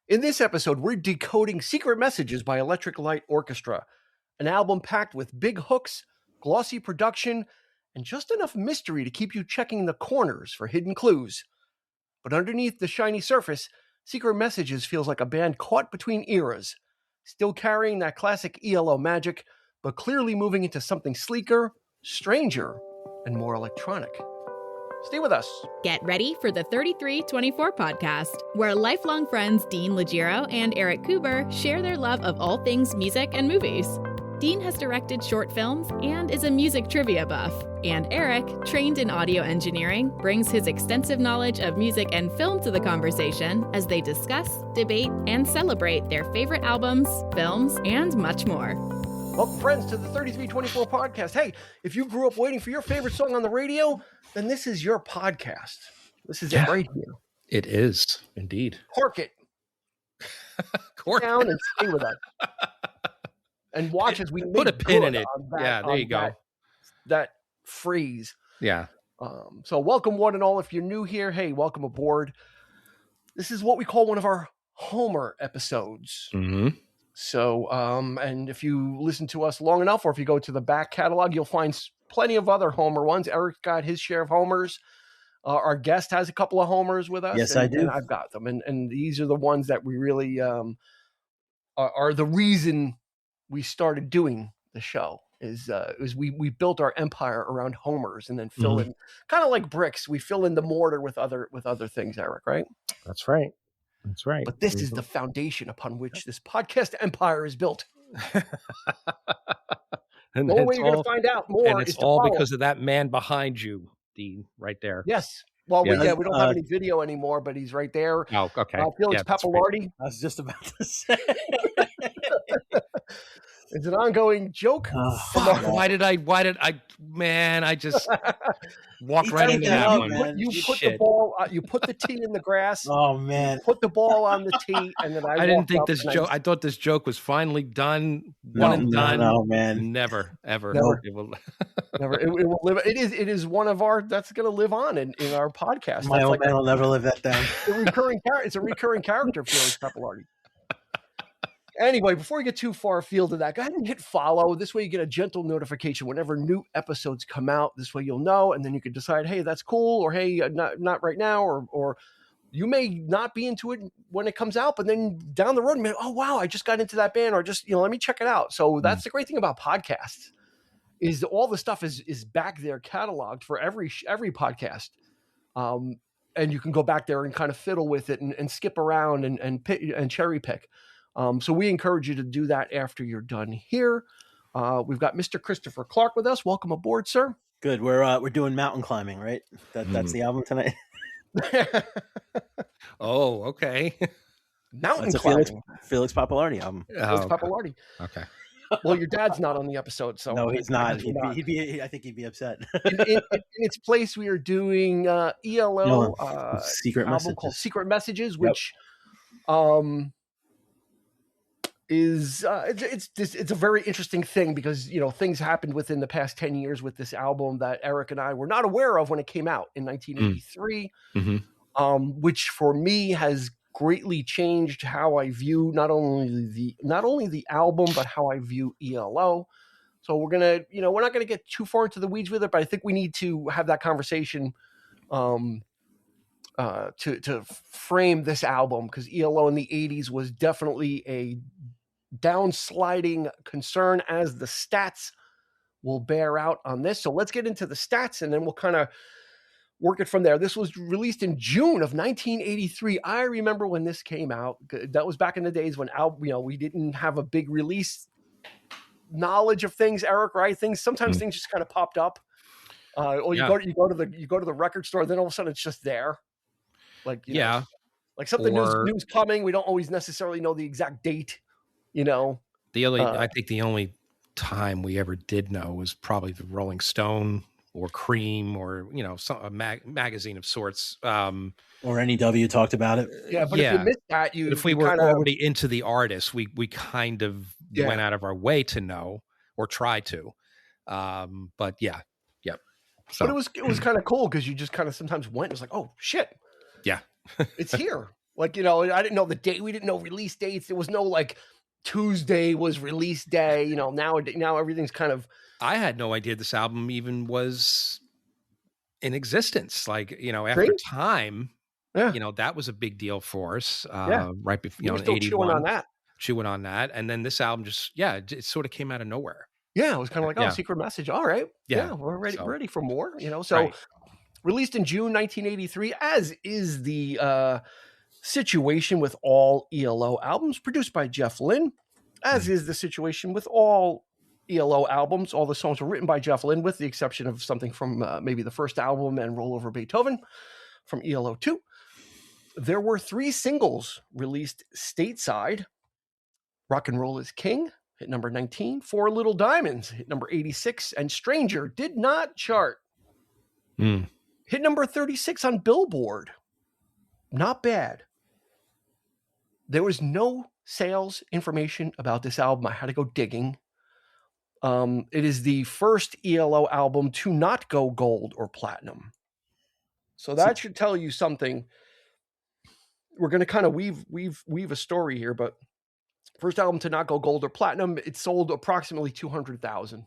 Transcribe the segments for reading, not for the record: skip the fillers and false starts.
In this episode, we're decoding Secret Messages by Electric Light Orchestra, an album packed with big hooks, glossy production, and just enough mystery to keep you checking the corners for hidden clues. But underneath the shiny surface, Secret Messages feels like a band caught between eras, still carrying that classic ELO magic, but clearly moving into something sleeker, stranger, and more electronic. Stay with us. Get ready for the 3324 podcast, where lifelong friends Dean Legiro and Eric Kuber share their love of all things music and movies. Dean has directed short films and is a music trivia buff. And Eric, trained in audio engineering, brings his extensive knowledge of music and film to the conversation as they discuss, debate, and celebrate their favorite albums, films, and much more. Welcome, friends, to the 3324 podcast. Hey, if you grew up waiting for your favorite song on the radio, then this is your podcast. This is it right here. It is, indeed. Cork it. Cork down and stay with us. And watch as we put a pin in it. There you go. That phrase. Yeah. So welcome, one and all. If you're new here, hey, welcome aboard. This is what we call one of our Homer episodes. Mm-hmm. So, and if you listen to us long enough, or if you go to the back catalog, you'll find plenty of other Homer ones. Eric got his share of Homers. Our guest has a couple of Homers with us. Yes, I do. And I've got them. And these are the ones that we really are the reason we started doing the show. Is we built our empire around Homers and then fill in, kind of like bricks. We fill in the mortar with other things, Eric, right? That's right. That's right. But this is the foundation upon which this podcast empire is built. And the only way you're going to find out more and it's is to all follow. Because of that man behind you, Dean, right there. Yes. Well, Yeah. we don't have any video anymore, but he's right there. Oh, okay. Felix that's Pappalardi. I was just about to say. It's an ongoing joke. Why did I, man, I just walked right into that up, one. man. You put the ball, you put the tee in the grass. Oh, man. Put the ball on the tee, and then I didn't think this joke. I thought this joke was finally done, one and done. No, man. Never, ever. Never. It will... Never. It will live. It is one of our that's going to live on in our podcast. My that's old man will never live that down. It's a recurring character, Felix Pappalardi. Anyway, before we get too far afield of that, go ahead and hit follow. This way you get a gentle notification whenever new episodes come out. This way you'll know, and then you can decide, hey, that's cool, or hey, not right now, or you may not be into it when it comes out, but then down the road, you may, oh, wow, I just got into that band, or just, let me check it out. So that's the great thing about podcasts is all the stuff is back there cataloged for every podcast. And you can go back there and kind of fiddle with it and skip around and pick, and cherry pick. So we encourage you to do that after you're done here. We've got Mr. Christopher Clark with us. Welcome aboard, sir. Good. We're doing mountain climbing, right? That's the album tonight. Oh, okay. Mountain That's a climbing. Felix Pappalardi album. Felix Pappalardi. Okay. Well, your dad's not on the episode, so No, he's not. I think he'd be upset. in its place, we are doing ELO Secret album Messages. called Secret Messages, which is it's a very interesting thing because things happened within the past 10 years with this album that Eric and I were not aware of when it came out in 1983, which for me has greatly changed how I view not only the album but how I view ELO. So we're not gonna get too far into the weeds with it, but I think we need to have that conversation to frame this album, because ELO in the 80s was definitely a downsliding concern, as the stats will bear out on this. So let's get into the stats and then we'll kind of work it from there. This was released in June of 1983. I remember when this came out. That was back in the days when we didn't have a big release knowledge of things, Eric, right? Sometimes things just kind of popped up. Or you go to the record store, then all of a sudden it's just there. Like something news coming. We don't always necessarily know the exact date. I think the only time we ever did know was probably the Rolling Stone or Cream or a magazine of sorts. Or NEW talked about it. Yeah, but if you missed that, if we were already into the artist, we kind of went out of our way to know or try to. But yeah. So. But it was kind of cool because you just kind of sometimes went. It was like, oh shit, yeah, it's here. Like, I didn't know the date. We didn't know release dates. There was no like Tuesday was release day. Now everything's kind of. I had no idea this album even was in existence. Like, after Great. Time, Yeah. that was a big deal for us. Yeah. Right before, We were still chewing on that. And then this album it sort of came out of nowhere. Yeah. It was kind of like, secret message. All right. Yeah. We're ready for more, So right. Released in June 1983, as is the situation with all ELO albums, produced by Jeff Lynne, as is the situation with all ELO albums. All the songs were written by Jeff Lynne, with the exception of something from maybe the first album and Roll Over Beethoven from ELO 2. There were 3 singles released stateside. Rock and Roll is King, hit number 19. 4 Little Diamonds, hit number 86. And Stranger did not chart. Hit number 36 on Billboard. Not bad. There was no sales information about this album. I had to go digging. It is the first ELO album to not go gold or platinum. So that should tell you something. We're going to kind of weave a story here, but first album to not go gold or platinum, it sold approximately 200,000.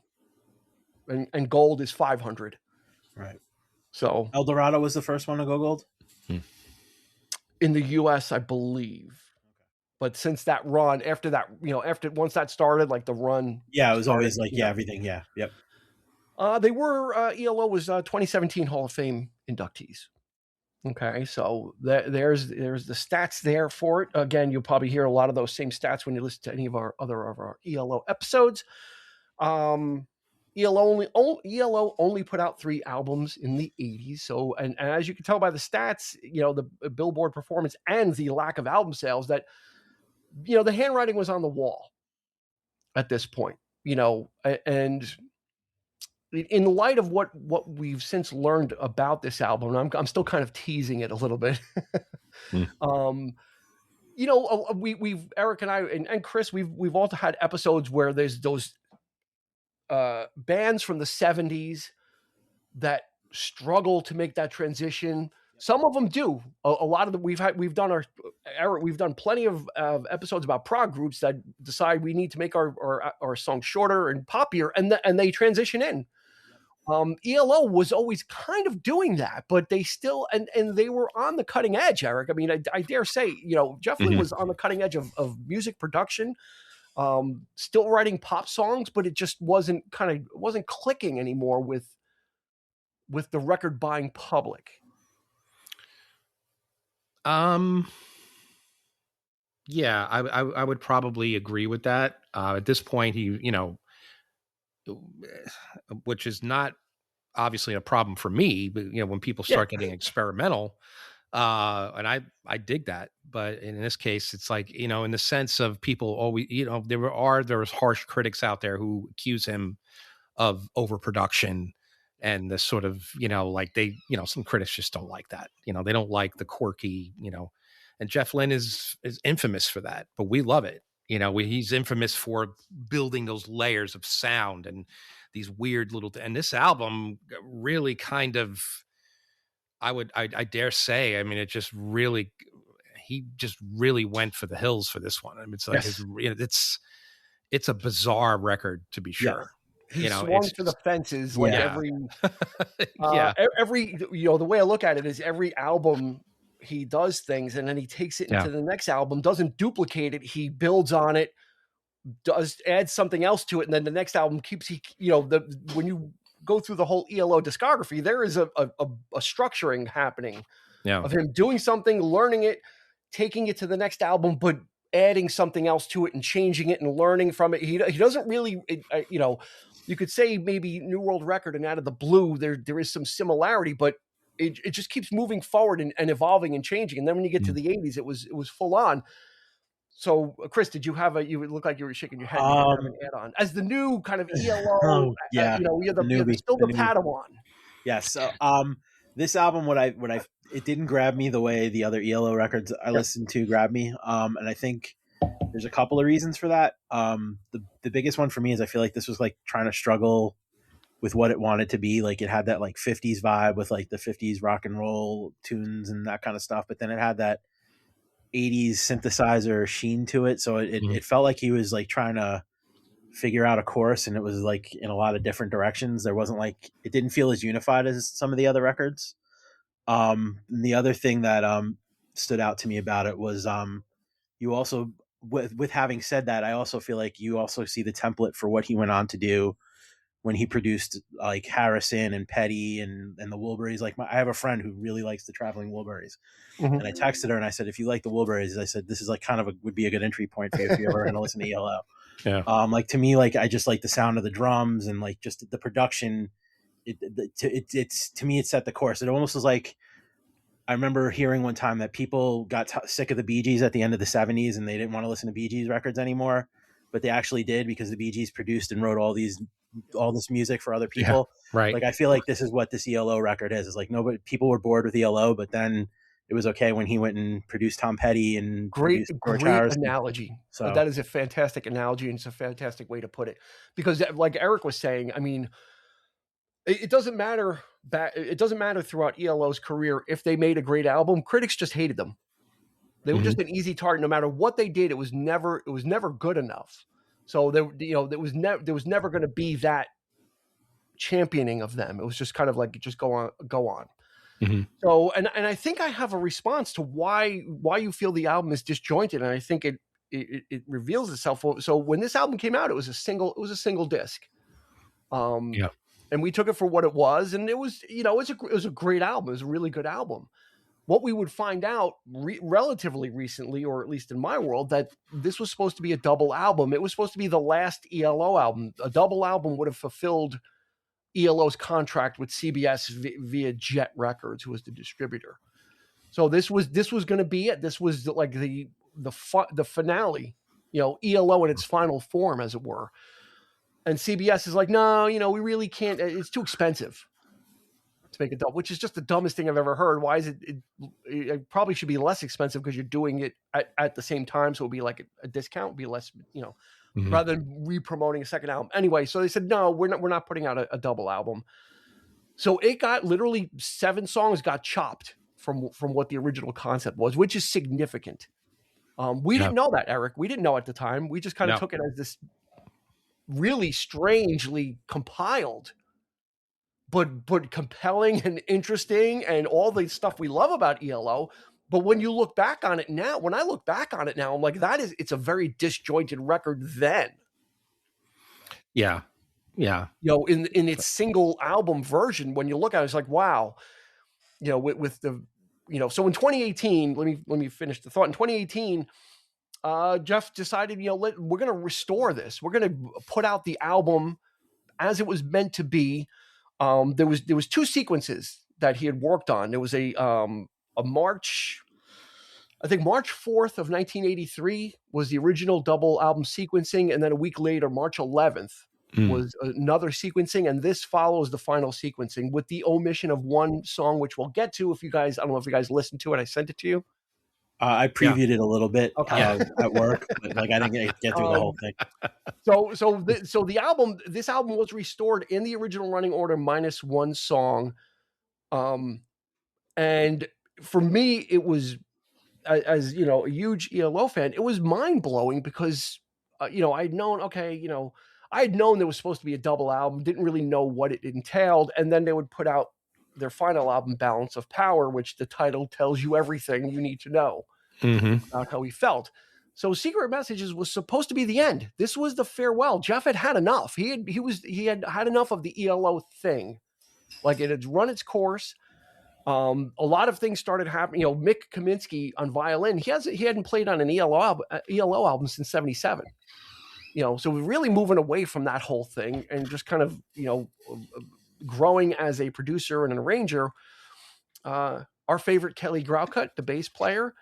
And gold is 500. Right. So El Dorado was the first one to go gold? In the US, I believe. But since that run, after that, once that started, like the run. Yeah, it was always like, everything. Yeah. Yep. They were, ELO was 2017 Hall of Fame inductees. Okay. So there's the stats there for it. Again, you'll probably hear a lot of those same stats when you listen to any of our other ELO episodes. ELO only put out 3 albums in the 80s. So, and as you can tell by the stats, the Billboard performance and the lack of album sales, that, the handwriting was on the wall at this point, and in light of what we've since learned about this album, I'm still kind of teasing it a little bit. We've Eric and I and Chris, we've also had episodes where there's those bands from the 70s that struggle to make that transition. Some of them do. A lot of them we've done plenty of episodes about prog groups that decide we need to make our songs shorter and poppier, and they transition in. ELO was always kind of doing that, but they still and they were on the cutting edge, Eric. I mean, I dare say, Jeff Lynne was on the cutting edge of music production, still writing pop songs, but it just wasn't clicking anymore with the record buying public. Yeah, I would probably agree with that. At this point, he, which is not obviously a problem for me, but when people start getting experimental, and I dig that. But in this case, it's like, in the sense of people always, there was harsh critics out there who accuse him of overproduction. And the sort of, like they, some critics just don't like that. They don't like the quirky, and Jeff Lynne is infamous for that, but we love it. He's infamous for building those layers of sound and these weird and this album really kind of, I dare say, I mean, it just really, he just really went for the hills for this one. I mean, it's like, it's a bizarre record to be sure. Yeah. He swung for the fences like every the way I look at it is every album he does things and then he takes it into the next album, doesn't duplicate it, he builds on it, adds something else to it, and then the next album when you go through the whole ELO discography, there is a structuring happening of him doing something, learning it, taking it to the next album, but adding something else to it and changing it and learning from it. He doesn't really, you could say maybe New World Record and Out of the Blue, there is some similarity, but it just keeps moving forward and evolving and changing. And then when you get to the 80s, it was full on. So Chris, did you have you would look like you were shaking your head have an add on as the new kind of ELO, you're still the Padawan. Yes. So, this album, it didn't grab me the way the other ELO records I listened to grabbed me. And I think there's a couple of reasons for that. The biggest one for me is I feel like this was like trying to struggle with what it wanted to be. Like it had that like 50s vibe with like the 50s rock and roll tunes and that kind of stuff. But then it had that 80s synthesizer sheen to it. So Mhm. it felt like he was like trying to figure out a course, and it was like in a lot of different directions. There wasn't like, it didn't feel as unified as some of the other records. And the other thing that stood out to me about it was you also, with having said that, I also feel like you also see the template for what he went on to do when he produced like Harrison and Petty and the Wilburys. Like I have a friend who really likes the Traveling Wilburys, Mhm. and I texted her and I said, if you like the Wilburys, I said, this is like kind of would be a good entry point for you if you're ever going to listen to ELO. Yeah. Like to me, like I just like the sound of the drums and like just the production. It's to me, it set the course. It almost was like, I remember hearing one time that people got sick of the Bee Gees at the end of the 70s and they didn't want to listen to Bee Gees records anymore, but they actually did because the Bee Gees produced and wrote all this music for other people. Yeah, right. Like I feel like this is what this ELO record is. It's like nobody, people were bored with ELO, but then it was okay when he went and produced Tom Petty and Great produced George Harrison. analogy. So That is a fantastic analogy, and it's a fantastic way to put it. Because, like Eric was saying, I mean, it doesn't matter. It doesn't matter throughout ELO's career if they made a great album. Critics just hated them. They were just an easy target. No matter what they did, it was never good enough. So there was never going to be that championing of them. It was just kind of like, just go on. Mm-hmm. So, and I think I have a response to why you feel the album is disjointed, and I think it reveals itself. So when this album came out, it was a single disc. Yeah. And we took it for what it was, and it was a great album. It was a really good album. What we would find out relatively recently, or at least in my world, that this was supposed to be a double album. It was supposed to be the last ELO album. A double album would have fulfilled ELO's contract with CBS via Jet Records, who was the distributor. So this was going to be it. This was like the finale, ELO in its final form, as it were. And CBS is like, no, we really can't. It's too expensive to make a double, which is just the dumbest thing I've ever heard. Why is it probably should be less expensive because you're doing it at the same time. So it'd be like a discount, would be less, rather than re-promoting a second album. Anyway, so they said, no, we're not putting out a double album. So it got literally 7 songs got chopped from what the original concept was, which is significant. We didn't know that, Eric. We didn't know at the time. We just kind of took it as this really strangely compiled, but compelling and interesting, and all the stuff we love about ELO. But when you look back on it now, when I look back on it now, I'm like, it's a very disjointed record then. Yeah. Yeah. In its single album version, when you look at it, it's like, wow, with the, so in 2018, let me finish the thought. In 2018, Jeff decided, we're going to restore this. We're going to put out the album as it was meant to be. There was 2 sequences that he had worked on. There was a March 4th of 1983 was the original double album sequencing, and then a week later, March 11th, was another sequencing, and this follows the final sequencing with the omission of one song, which we'll get to. I don't know if you guys listened to it. I sent it to you. I previewed it a little bit at work, but like I didn't get through the whole thing. So this album was restored in the original running order minus one song. And for me, it was, as a huge ELO fan, it was mind blowing because, I'd known, I had known there was supposed to be a double album, didn't really know what it entailed. And then they would put out their final album, Balance of Power, which the title tells you everything you need to know about how he felt. So Secret Messages was supposed to be the end. This was the farewell. Jeff had enough. He had enough of the ELO thing. Like, it had run its course. A lot of things started happening. Mick Kaminsky on violin, he hadn't played on an ELO album since '77. So we're really moving away from that whole thing and just kind of, growing as a producer and an arranger. Our favorite Kelly Graucut, the bass player,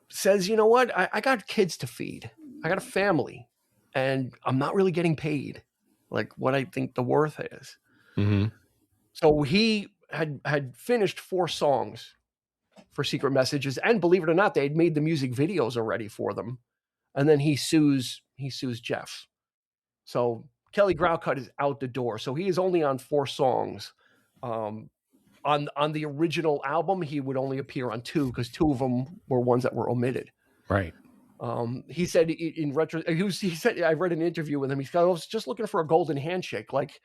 says, you know what? I got kids to feed. I got a family, and I'm not really getting paid like what I think the worth is. So he had finished 4 songs for Secret Messages, and believe it or not, they had made the music videos already for them. And then he sues Jeff. So Kelly Graucut is out the door. So he is only on 4 songs. on the original album, he would only appear on 2 because 2 of them were ones that were omitted. Right. He said in retro, he said, I read an interview with him. He said, I was just looking for a golden handshake. Like,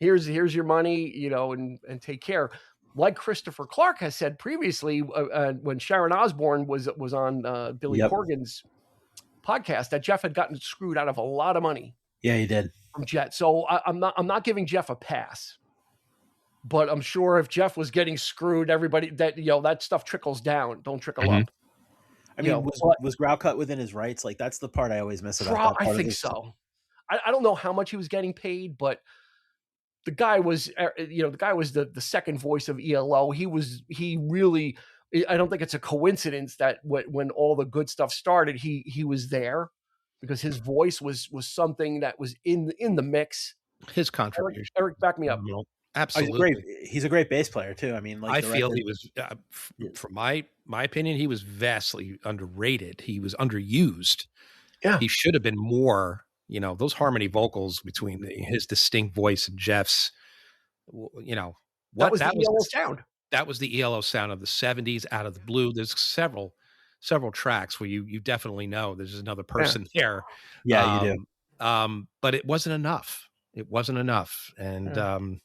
here's your money, and take care. Like Christopher Clark has said previously, when Sharon Osbourne was on Billy Corgan's podcast, that Jeff had gotten screwed out of a lot of money. Yeah, he did from Jet. So I'm not giving Jeff a pass. But I'm sure if Jeff was getting screwed, everybody that stuff trickles down, don't trickle up. I mean, was Grau cut within his rights? Like, that's the part I always miss about that part. I think so. I don't know how much he was getting paid, but the guy was, the second voice of ELO. He really, I don't think it's a coincidence that when all the good stuff started, he was there because his voice was something that was in the mix. His contribution. Eric, back me up. Absolutely. He's a great bass player too. I mean, like, I feel he was, from my opinion, he was vastly underrated. He was underused. Yeah. He should have been more, those harmony vocals between his distinct voice and Jeff's, that was the ELO sound. That was the ELO sound of the 70s, Out of the Blue. There's several tracks where you definitely know there's another person there. Yeah, you do. But it wasn't enough. And,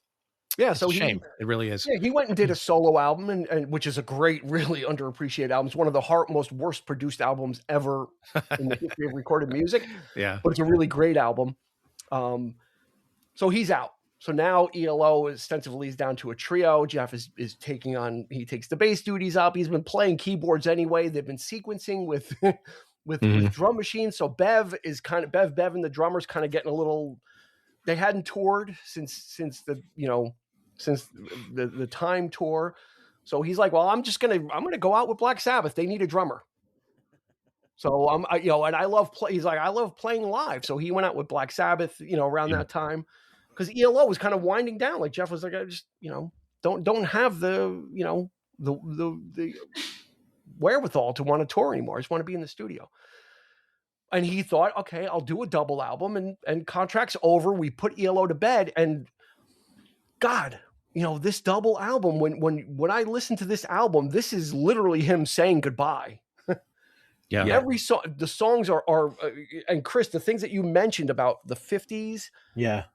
so shame. It really is. Yeah, he went and did a solo album, and which is a great, really underappreciated album. It's one of the most worst produced albums ever in the history of recorded music. Yeah, but it's a really great album. So he's out. So now ELO ostensibly is down to a trio. Jeff is taking on. He takes the bass duties up. He's been playing keyboards anyway. They've been sequencing with with drum machines. So Bev and the drummers kind of getting a little. They hadn't toured since the Time tour. So he's like, well, I'm going to go out with Black Sabbath. They need a drummer. So and I love he's like, I love playing live. So he went out with Black Sabbath, around that time, because ELO was kind of winding down. Like Jeff was like, I just, don't have the wherewithal to want to tour anymore. I just want to be in the studio. And he thought, okay, I'll do a double album, and contract's over. We put ELO to bed, and God, this double album, when I listen to this album, this is literally him saying goodbye. Yeah. Every song, the songs are and Chris, the things that you mentioned about the 50s. Yeah.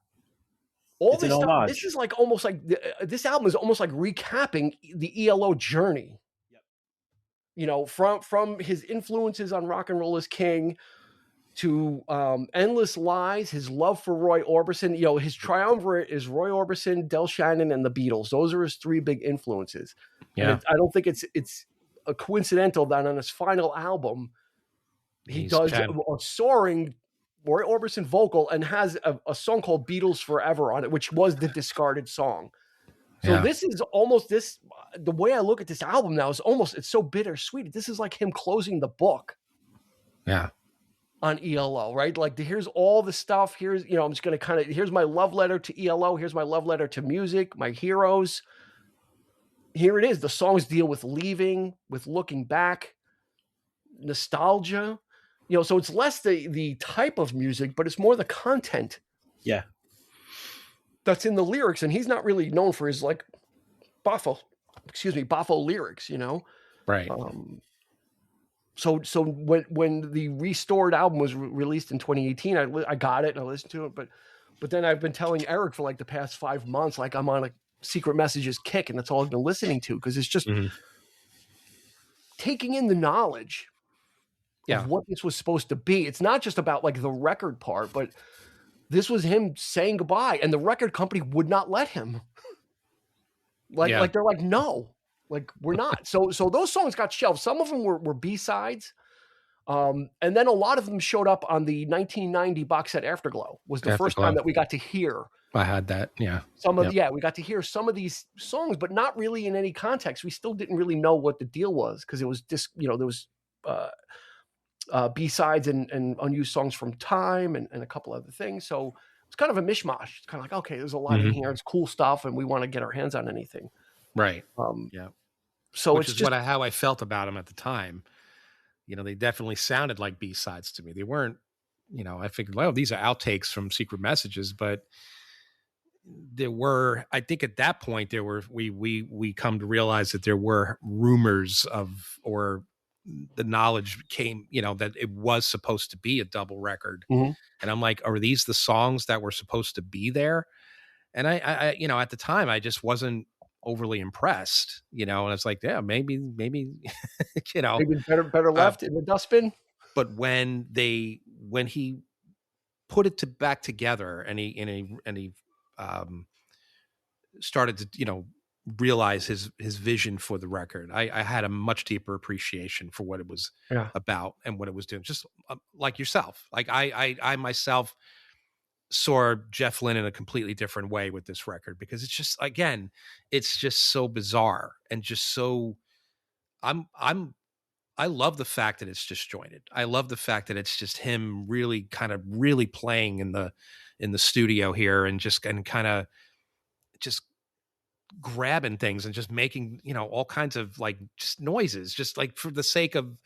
All this stuff, this is like almost like this album is almost like recapping the ELO journey. Yep. From his influences on Rock and Roll is King to Endless Lies, his love for Roy Orbison. His triumvirate is Roy Orbison, Del Shannon, and the Beatles. Those are his 3 big influences. Yeah. I don't think it's a coincidental that on his final album, he does a soaring Roy Orbison vocal and has a song called Beatles Forever on it, which was the discarded song. So this is almost the way I look at this album now is it's so bittersweet. This is like him closing the book. Yeah. On ELO, right? Like here's all the stuff. Here's, I'm just going to here's my love letter to ELO. Here's my love letter to music, my heroes. Here it is. The songs deal with leaving, with looking back, nostalgia, so it's less the type of music, but it's more the content. Yeah. That's in the lyrics. And he's not really known for his like boffo lyrics, Right. So when the restored album was released in 2018, I got it and I listened to it, but then I've been telling Eric for like the past 5 months, like I'm on a Secret Messages kick, and that's all I've been listening to because it's just taking in the knowledge of what this was supposed to be. It's not just about like the record part, but this was him saying goodbye, and the record company would not let him. Like they're like, no. Like we're not. So those songs got shelved. Some of them were B-sides. And then a lot of them showed up on the 1990 box set Afterglow was the first time that we got to hear. I had that. Yeah. We got to hear some of these songs, but not really in any context. We still didn't really know what the deal was because it was just, there was B-sides and unused songs from Time and a couple other things. So it's kind of a mishmash. It's kind of like, okay, there's a lot in here. It's cool stuff. And we want to get our hands on anything. Right. So which is how I felt about them at the time. They definitely sounded like B-sides to me. They weren't, I figured, well, these are outtakes from Secret Messages, but I think at that point we come to realize that there were rumors of, or the knowledge came, that it was supposed to be a double record. Mm-hmm. And I'm like, are these the songs that were supposed to be there? And I at the time I just wasn't overly impressed, and it's like, yeah, maybe, Maybe better left in the dustbin. But when he put it back together, and he started to, realize his vision for the record, I had a much deeper appreciation for what it was about and what it was doing. Just like yourself, like I myself saw Jeff Lynne in a completely different way with this record, because it's just, again, it's just so bizarre and just so I love the fact that it's disjointed. I love the fact that it's just him really playing in the studio here, and kind of just grabbing things and just making, all kinds of like just noises, just like for the sake of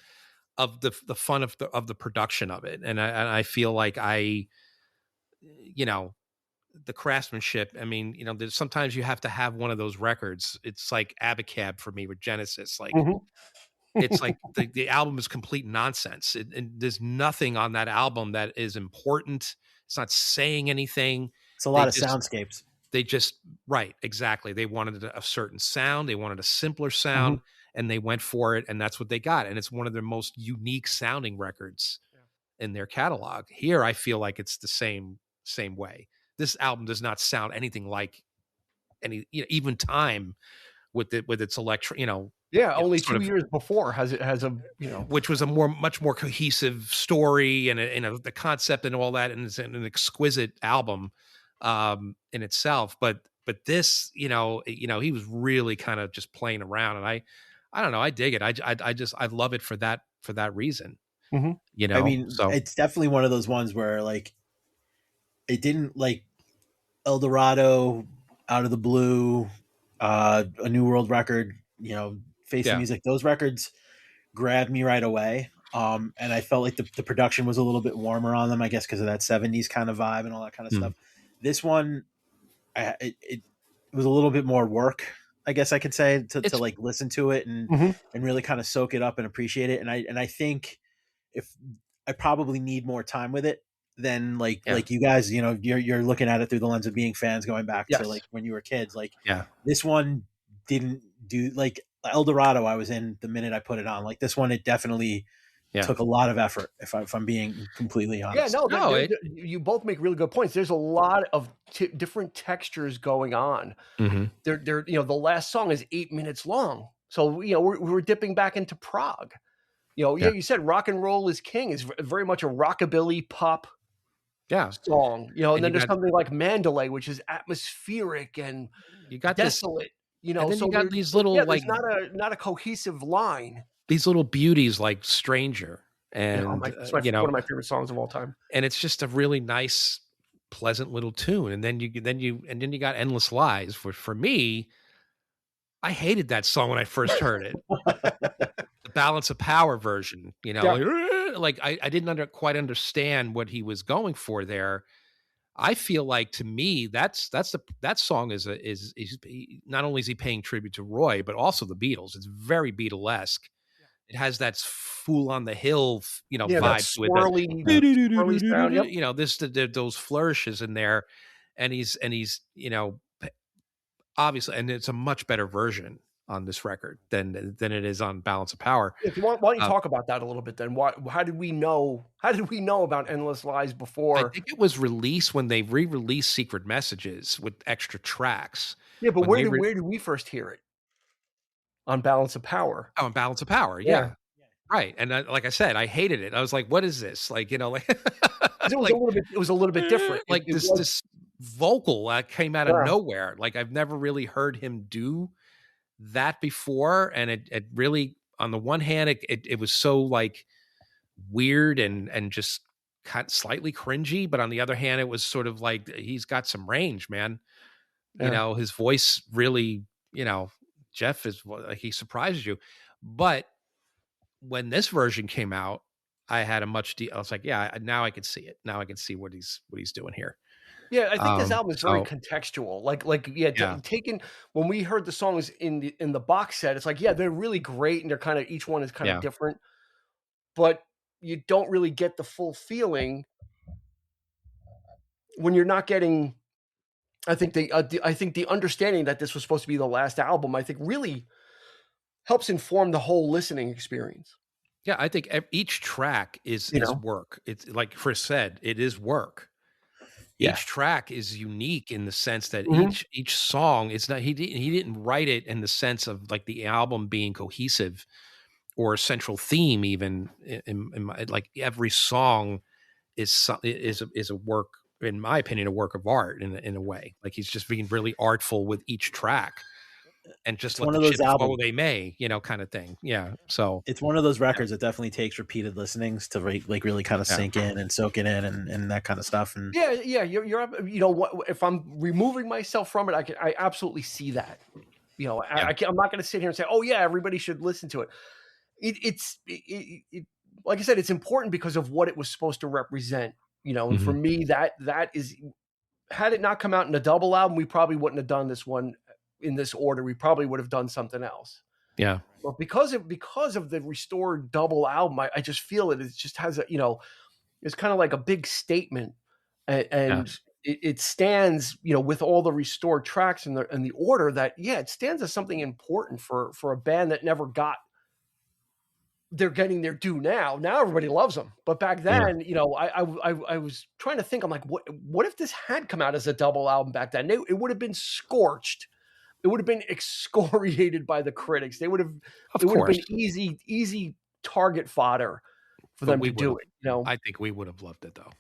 the fun of the production of it. And I feel like the craftsmanship. I mean, there's sometimes you have to have one of those records. It's like Abacab for me with Genesis. Like, it's like the album is complete nonsense. And there's nothing on that album that is important. It's not saying anything. It's a lot of soundscapes. They just, right, exactly. They wanted a certain sound. They wanted a simpler sound, and they went for it, and that's what they got. And it's one of their most unique sounding records in their catalog. Here, I feel like it's the same way. This album does not sound anything like any, even Time with its electro, only 2 years before has a which was a much more cohesive story, and the concept and all that, and it's an exquisite album in itself. But this, he was really kind of just playing around, and I don't know, I dig it. I love it for that reason. Mm-hmm. I mean, it's definitely one of those ones where, like, it didn't, like El Dorado, Out of the Blue, A New World Record, Face of Music, those records grabbed me right away. And I felt like the production was a little bit warmer on them, I guess, because of that 70s kind of vibe and all that kind of stuff. This one, it was a little bit more work, I guess I could say, to like listen to it and really kind of soak it up and appreciate it. And I think if I probably need more time with it than like you guys, you're looking at it through the lens of being fans going back to like when you were kids. Like this one didn't do, like El Dorado I was in the minute I put it on. Like this one, it definitely took a lot of effort, if I'm being completely honest. You both make really good points. There's a lot of different textures going on. They're the last song is 8 minutes long. So, we're dipping back into prog. You said Rock and Roll is King is very much a rockabilly pop song, and then there's something like Mandalay, which is atmospheric and you got desolate, and then you got these little like not a cohesive line. These little beauties like Stranger, and one of my favorite songs of all time. And it's just a really nice, pleasant little tune. And then you got Endless Lies. For me, I hated that song when I first heard it. The Balance of Power version, like I didn't quite understand what he was going for there. I feel like, to me, that song is not only is he paying tribute to Roy, but also the Beatles. It's very Beatlesque. It has that Fool on the Hill, vibes with swirly sound. Those flourishes in there, and he's obviously, and it's a much better version on this record than it is on Balance of Power. Why don't you talk about that a little bit then? How did we know about Endless Lies before? I think it was released when they re-released Secret Messages with extra tracks. Yeah, but where did we first hear it? On Balance of Power. Oh, on Balance of Power, yeah. Right. And like I said, I hated it. I was like, what is this? Like, it was a little bit different. Like this vocal came out of nowhere. Like, I've never really heard him do that before. And it really, on the one hand, it was so like weird and just kind of slightly cringy. But on the other hand, it was sort of like, he's got some range, man. His voice really, Jeff is like, he surprises you. But when this version came out, I had I was like, yeah, now I can see it. Now I can see what he's doing here. Yeah, I think this album is very So contextual. Yeah, yeah, taken when we heard the songs in the box set, it's like, yeah, they're really great and they're kind of each one is kind of yeah, different, but you don't really get the full feeling when you're not getting. I think the understanding that this was supposed to be the last album, I think, really helps inform the whole listening experience. yeah. I think each track is You know, work. It's like Chris said, it is work. Yeah. Each track is unique in the sense that Mhm. each song is not he didn't write it in the sense of like the album being cohesive or a central theme even in my, like every song is a work, in my opinion, a work of art in a way. Like he's just being really artful with each track and just It's let one the of those chips fall albums. where they may, kind of thing. Yeah. So It's one of those yeah, records that definitely takes repeated listenings to like really kind of yeah. sink in and soak it in and that kind of stuff. And yeah, you know what? If I'm removing myself from it, I absolutely see that. You know, Yeah. I'm not going to sit here and say, oh yeah, everybody should listen to it. It like I said, it's important because of what it was supposed to represent. You know, and for Mhm. me, that is, had it not come out in a double album, we probably wouldn't have done this one in this order. We probably would have done something else. Yeah. But because of the restored double album, I just feel it just has a, it's kind of like a big statement, Yeah. and it stands, with all the restored tracks and the order, that it stands as something important for a band that never got. They're getting their due now. Now everybody loves them, but back Yeah. then, I was trying to think. I'm like, what if this had come out as a double album back then? It would have been scorched. It would have been excoriated by the critics. It would have Of been course. easy target fodder for But them we to would have, do it. I think we would have loved it though.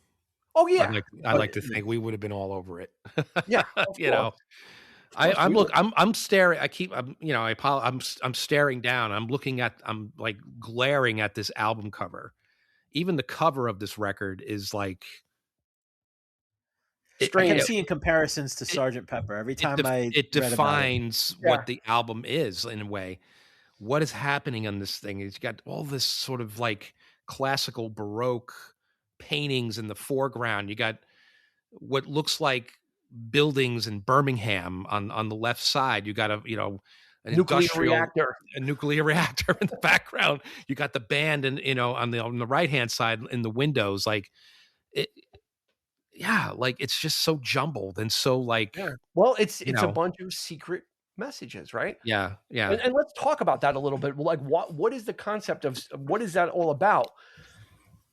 Oh yeah, I but like to think we would have been all over it. yeah, of you course, know, I'm we would. I'm staring. I'm staring down. I'm like glaring at this album cover. Even the cover of this record is like, it, I you kept know, Strange. seeing comparisons to it, Sergeant Pepper every time I it read about it. defines Yeah. what the album is in a way. What is happening on this thing? It's got all this sort of like classical Baroque paintings in the foreground. You got what looks like buildings in Birmingham on the left side. You got an Nuclear reactor. a nuclear reactor in the background. You got the band and on the right hand side in the windows. Like it, yeah, like it's just so jumbled and so like Yeah. Well, it's you a know, bunch of secret messages, right? yeah, yeah, And let's talk about that a little bit. Like, what is the concept of what is that all about?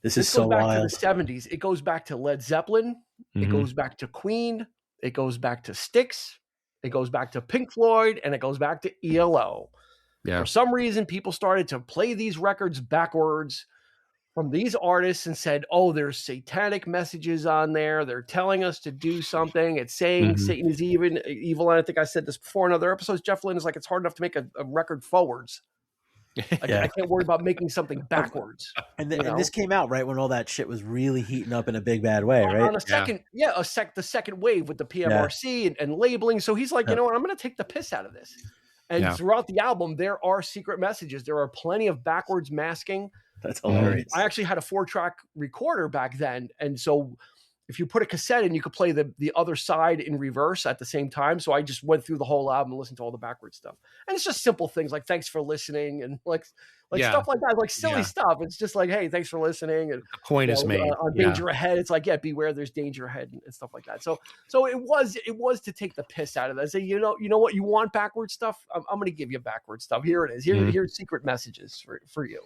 This is This goes so back wild. to the 70s. It goes back to Led Zeppelin. It Mhm. goes back to Queen. It goes back to Styx. It goes back to Pink Floyd, and it goes back to ELO. Yeah, For some reason, people started to play these records backwards from these artists and said, oh, there's satanic messages on there. They're telling us to do something. It's saying Mhm. Satan is evil. And I think I said this before in other episodes. Jeff Lynne is like, it's hard enough to make a record forwards. Yeah. I can't worry about making something backwards. And, you and this know? came out right when all that shit was really heating up in a big bad way, right? On a second, the second wave with the PMRC and labeling. So he's like, Yeah. you know what? I'm going to take the piss out of this. And Yeah. throughout the album, there are secret messages. There are plenty of backwards masking. That's hilarious. I actually had a 4-track recorder back then. And so if you put a cassette in, you could play the other side in reverse at the same time. So I just went through the whole album and listened to all the backwards stuff. And it's just simple things like thanks for listening and like Yeah. stuff like that, like silly Yeah. stuff. It's just like, hey, thanks for listening. And The point is made. on Yeah. danger ahead, it's like, beware, there's danger ahead and stuff like that. So it was to take the piss out of that. Say, you know what, you want backwards stuff? I'm going to give you backwards stuff. Here it is. Here's secret messages for you,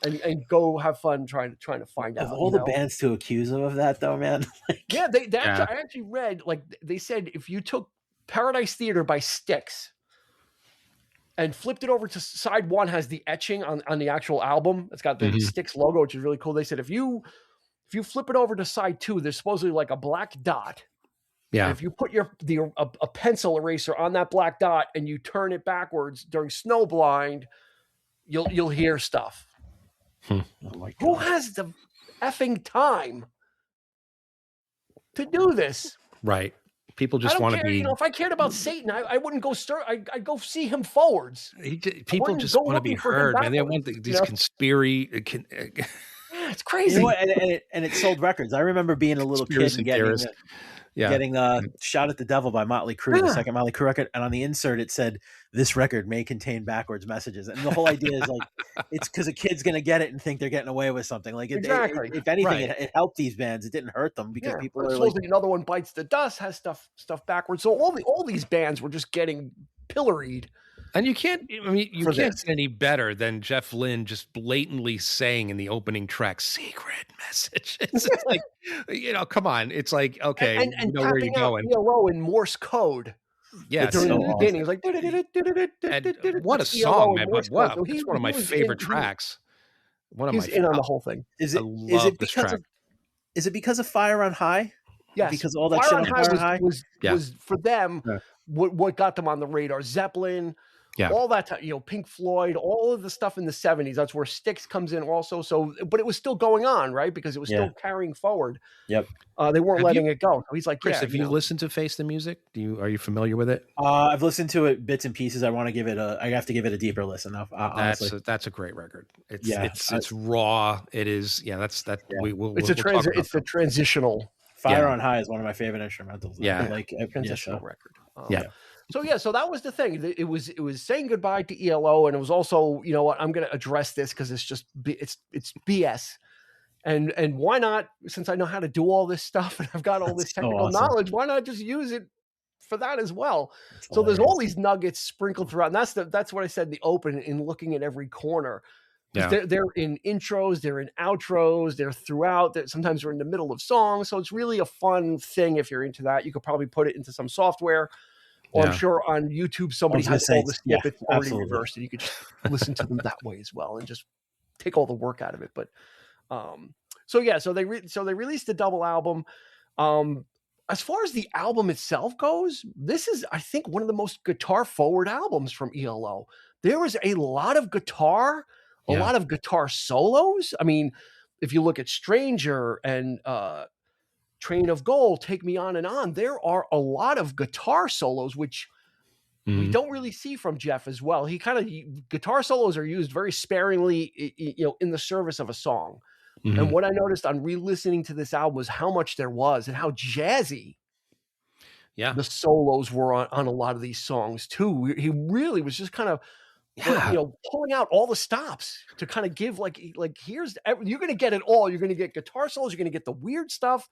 and go have fun trying to find out. Of all the bands to accuse them of that, though, man. Yeah, I actually read, like, they said if you took Paradise Theater by Styx and flipped it over to side one, has the etching on the actual album. It's got the Styx logo, which is really cool. They said if you flip it over to side two, there's supposedly like a black dot. Yeah. And if you put a pencil eraser on that black dot and you turn it backwards during Snowblind, you'll hear stuff. Oh my God. Who has the effing time to do this? Right. People just want to be. If I cared about Satan, I wouldn't go I'd go see him forwards. People wouldn't just go want to be looking for him heard, man. They want backwards, these conspiracy. Yeah, it's crazy. You know what? And it sold records. I remember being a little kid Conspiracy and getting theorist. getting Shot at the Devil by Motley Crue, the second Motley Crue record, and on the insert it said this record may contain backwards messages, and the whole idea is like it's because a kid's gonna get it and think they're getting away with something. Like if anything, it helped these bands. It didn't hurt them because people are like, another one Bites the Dust has stuff backwards. So all these bands were just getting pilloried. And you can't get any better than Jeff Lynne just blatantly saying in the opening track, secret message. It's like, come on. It's like, okay, and you know where you're going. ELO in Morse code. Yeah. During the beginning, it was like, and what a song, man. But wow, it's one of my favorite tracks. He's in on the whole thing. Is it because of Fire on High? Yes. Because all that shit on Fire on High was for them what got them on the radar. Zeppelin. Yeah. All that time, Pink Floyd, all of the stuff in the 70s. That's where Styx comes in also. So, but it was still going on, right? Because it was still carrying forward. Yep. They weren't letting it go. So he's like, Chris, have you listened to Face the Music? Are you familiar with it? I've listened to it bits and pieces. I have to give it a deeper listen. Honestly. That's a great record. It's raw. It is. Yeah. It's the transitional. Fire on High is one of my favorite instrumentals. Yeah. Transitional record. So that was the thing. It was saying goodbye to ELO, and it was also, you know what, I'm going to address this because it's just it's BS, and why not? Since I know how to do all this stuff and I've got all this technical knowledge, why not just use it for that as well? So there's all these nuggets sprinkled throughout, and that's what I said in the open. In looking at every corner, they're in intros, they're in outros, they're throughout. Sometimes they're in the middle of songs, so it's really a fun thing if you're into that. You could probably put it into some software. Or I'm sure on YouTube somebody has all the snippets already reversed, and you could just listen to them that way as well, and just take all the work out of it. But so they released a double album. As far as the album itself goes, this is, I think, one of the most guitar forward albums from ELO. There was a lot of guitar, a lot of guitar solos. I mean, if you look at Stranger and Train of Gold, Take Me On and On, there are a lot of guitar solos, which we don't really see from Jeff as well. Guitar solos are used very sparingly, in the service of a song. Mm-hmm. And what I noticed on re-listening to this album was how much there was and how jazzy the solos were on a lot of these songs too. He really was just kind of, pulling out all the stops to kind of give like you're going to get it all. You're going to get guitar solos. You're going to get the weird stuff.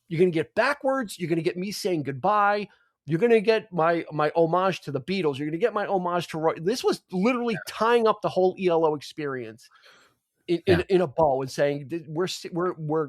You're going to get backwards. You're going to get me saying goodbye. You're going to get my homage to the Beatles. You're going to get my homage to Roy. This was literally tying up the whole ELO experience in a bow and saying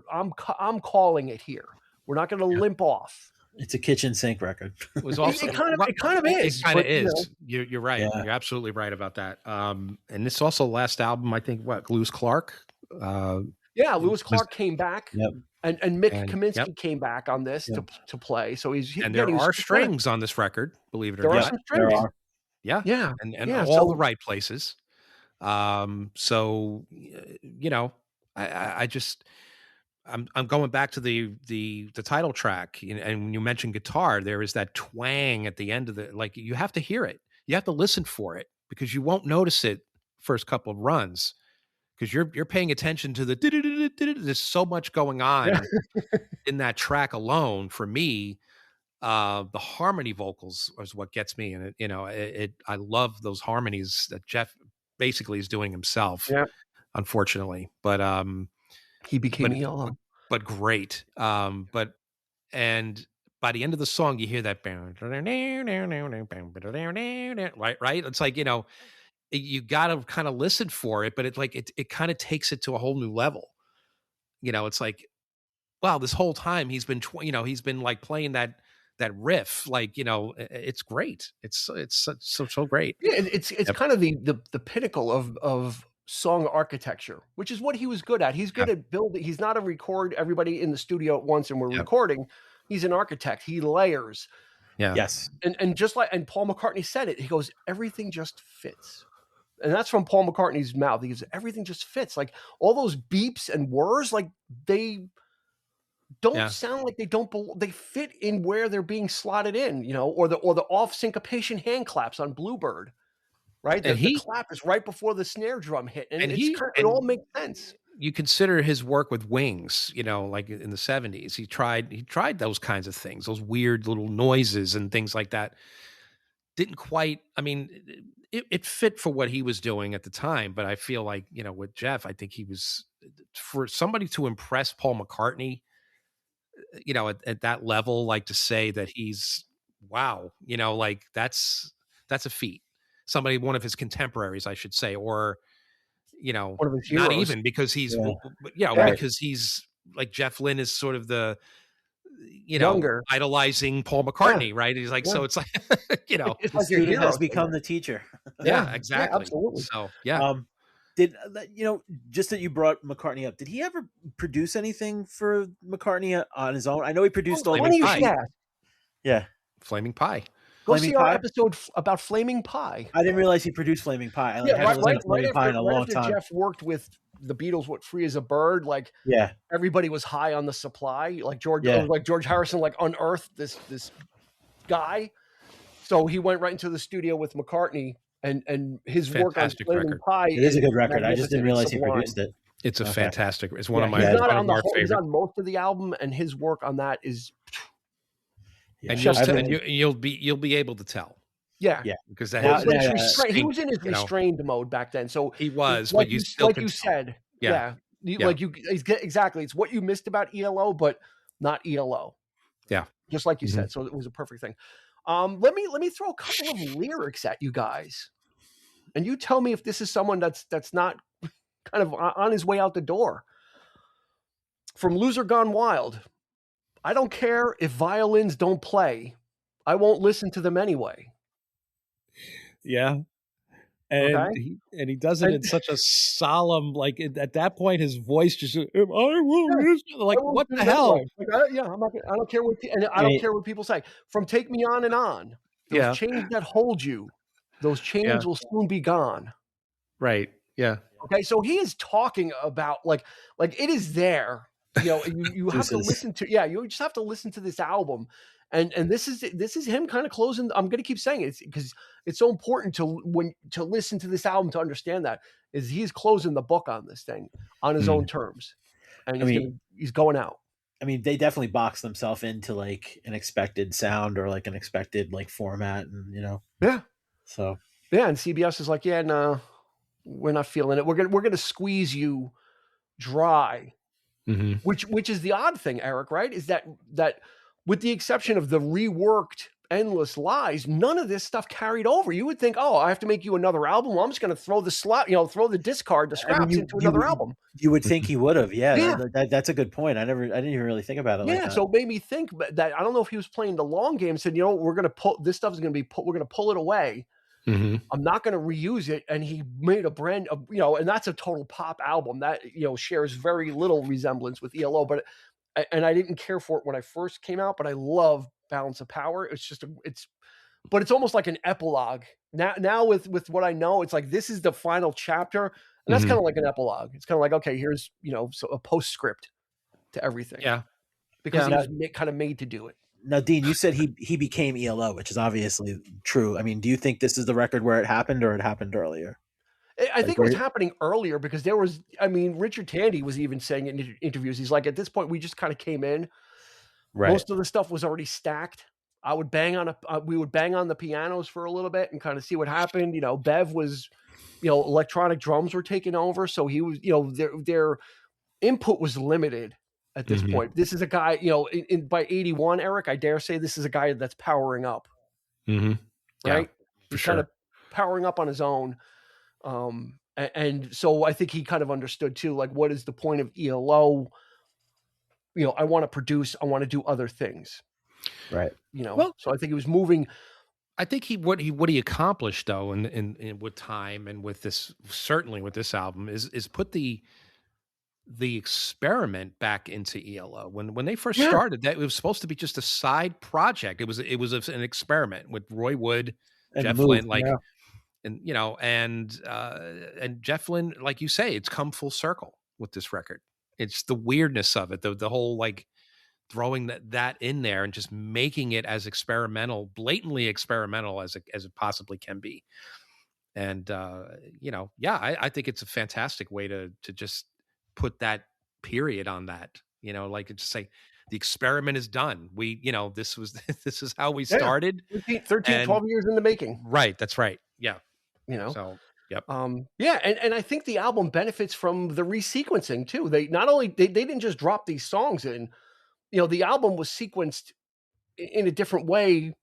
I'm calling it here. We're not going to limp off. It's a kitchen sink record. It was also it kind of is. It kind of is. You're right. Yeah. You're absolutely right about that. And this also last album, I think. Lewis Clark. Lewis Clark came back. Yep. And Mick Kaminsky came back on this to play. So there are strings on this record, believe it or not. There are some strings. There are. Yeah. And all the right places. So I just I'm going back to the title track, and when you mentioned guitar, there is that twang at the end of you have to hear it. You have to listen for it because you won't notice it first couple of runs. Because you're paying attention to there's so much going on in that track alone. For me, the harmony vocals is what gets me, and I love those harmonies that Jeff basically is doing himself. Yeah. Unfortunately, but he became ELO. But great. And by the end of the song, you hear that right. It's like you got to kind of listen for it, but it kind of takes it to a whole new level. It's like, wow, this whole time he's been, he's been like playing that riff, it's great. It's so great. Yeah, it's kind of the pinnacle of song architecture, which is what he was good at. He's good at building. He's not a record everybody in the studio at once and we're recording. He's an architect. He layers. Yeah. Yes. And just and Paul McCartney said it. He goes, everything just fits. And that's from Paul McCartney's mouth. He goes, everything just fits. Like all those beeps and whirs, they don't sound like they fit in where they're being slotted in, or the off syncopation hand claps on Bluebird, right? The clap is right before the snare drum hit, and it all makes sense. you consider his work with Wings, you know, like in the 70s, he tried those kinds of things, those weird little noises and things like that. Didn't quite, I mean, it fit for what he was doing at the time, but I feel like, you know, with Jeff, I think he was, for somebody to impress Paul McCartney, you know, at that level, like to say that he's, wow, you know, like that's a feat. Somebody, one of his contemporaries, I should say, or, you know, One of his not heroes. even because he's, Yeah. because he's like Jeff Lynne is sort of the, you know, Younger. idolizing Paul McCartney, right? He's like, so it's like, you know, It's The like your student hero. has become the teacher. yeah, exactly. absolutely. So, yeah. Did you know, just that you brought McCartney up, did he ever produce anything for McCartney on his own? I know he produced all Funny you Pie. should ask. Yeah. Flaming Pie. Go Flaming see our Pie? episode about Flaming Pie. I didn't realize he produced Flaming Pie. I haven't listened to Flaming Pie in a long after time. Jeff worked with the Beatles, Free as a Bird, like Yeah. everybody was high on the supply. Like George Harrison, like unearthed this guy. So he went right into the studio with McCartney, and his Fantastic work on Flaming record. Pie. It is a good record. I just didn't realize he sublime. produced it. It's a Okay. fantastic. It's one of my He's not one on of our he's favorite. on most of the album, and his work on that is And Chef's you'll be able to tell. yeah. Because that Now- has now- distinct, he was in his you know, restrained mode back then. So he was, like but you still like can you tell. said, Yeah. Exactly. It's what you missed about ELO, but not ELO. Yeah. Just like you said. So it was a perfect thing. Let me throw a couple of lyrics at you guys, and you tell me if this is someone that's not kind of on his way out the door. From Loser Gone Wild, I don't care if violins don't play. I won't listen to them anyway. Yeah. And Okay. he does it in such a solemn, like at that point, his voice just, I will like, I won't what do the it hell? anyway. Like, I'm not. I don't care what. And I don't care what people say. From Take Me On and On, those chains that hold you, those chains will soon be gone. Right. Yeah. Okay, so he is talking about like it is there. You know, you have to listen to. Yeah, you just have to listen to this album, and this is him kind of closing. I'm going to keep saying it because it's so important to listen to this album to understand that is he's closing the book on this thing on his own terms, and he's going out. I mean, they definitely box themselves into like an expected sound or like an expected like format, and you know. Yeah. So. Yeah, and CBS is like, yeah, no, we're not feeling it. We're gonna squeeze you dry. Mm-hmm. Which is the odd thing, Eric, right? Is that with the exception of the reworked Endless Lies, none of this stuff carried over. You would think, oh, I have to make you another album. Well, I'm just going to throw the throw the discard, the scraps into another album. You would think he would have, yeah. That's a good point. I didn't even really think about it. Yeah, like that. so it made me think that I don't know if he was playing the long game. Said, we're going to pull this stuff is going to be we're going to pull it away. Mm-hmm. I'm not going to reuse it. And he made a brand, and that's a total pop album that, shares very little resemblance with ELO, and I didn't care for it when I first came out, but I love Balance of Power. But it's almost like an epilogue now with what I know, it's like, this is the final chapter. And that's kind of like an epilogue. It's kind of like, okay, here's, so a postscript to everything. Yeah. Because he was kind of made to do it. Now, Dean, you said he became ELO, which is obviously true. I mean, do you think this is the record where it happened or it happened earlier? I think it was happening earlier because Richard Tandy was even saying in interviews, he's like, at this point, we just kind of came in. Right. Most of the stuff was already stacked. We would bang on the pianos for a little bit and kind of see what happened. Bev was, electronic drums were taking over. So he was, their input was limited. At this point, this is a guy, by 81, Eric, I dare say this is a guy that's powering up. Mm-hmm. Right? Yeah, He's kind of powering up on his own. And so I think he kind of understood too, like, what is the point of ELO? I want to produce, I want to do other things. Right. So I think he was moving. I think what he accomplished though, in with time and with this, certainly with this album is put the experiment back into ELO. When they first started, that it was supposed to be just a side project. It was an experiment with Roy Wood, and Jeff Lynne, and Jeff Lynne, like you say, it's come full circle with this record. It's the weirdness of it, the whole like throwing that in there and just making it as experimental, blatantly experimental as it possibly can be. And I think it's a fantastic way to just put that period on that, like it's just say the experiment is done. We, this is how we started. 13, 12 years in the making. Right. That's right. Yeah. So, yep. Yeah. And I think the album benefits from the resequencing too. They not only, they didn't just drop these songs in, the album was sequenced in a different way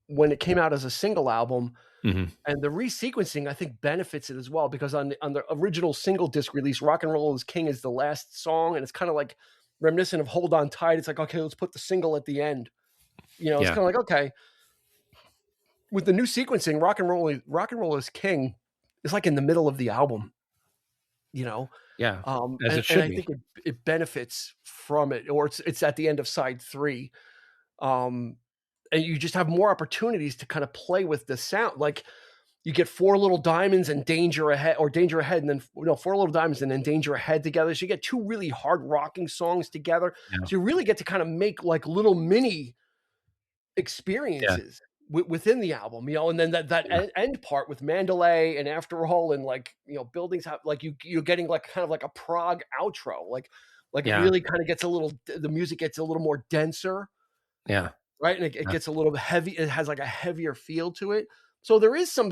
when it came out as a single album. Mm-hmm. And the resequencing, I think, benefits it as well, because on the original single disc release, Rock and Roll is King is the last song. And it's kind of like reminiscent of Hold On Tight. It's like, okay, let's put the single at the end. It's kind of like, okay. With the new sequencing, Rock and Roll is King is like in the middle of the album, Yeah. As it should be. I think it benefits from it, or it's at the end of side 3. And you just have more opportunities to kind of play with the sound. Like you get Four Little Diamonds and Danger Ahead, and then Four Little Diamonds and then Danger Ahead together. So you get 2 really hard rocking songs together. Yeah. So you really get to kind of make like little mini experiences within the album, and then that end part with Mandalay and After All, and like, Buildings have like you're getting like kind of like a prog outro, like it really kind of gets the music gets a little more denser. Yeah. Right. And it gets a little heavy. It has like a heavier feel to it. So there is some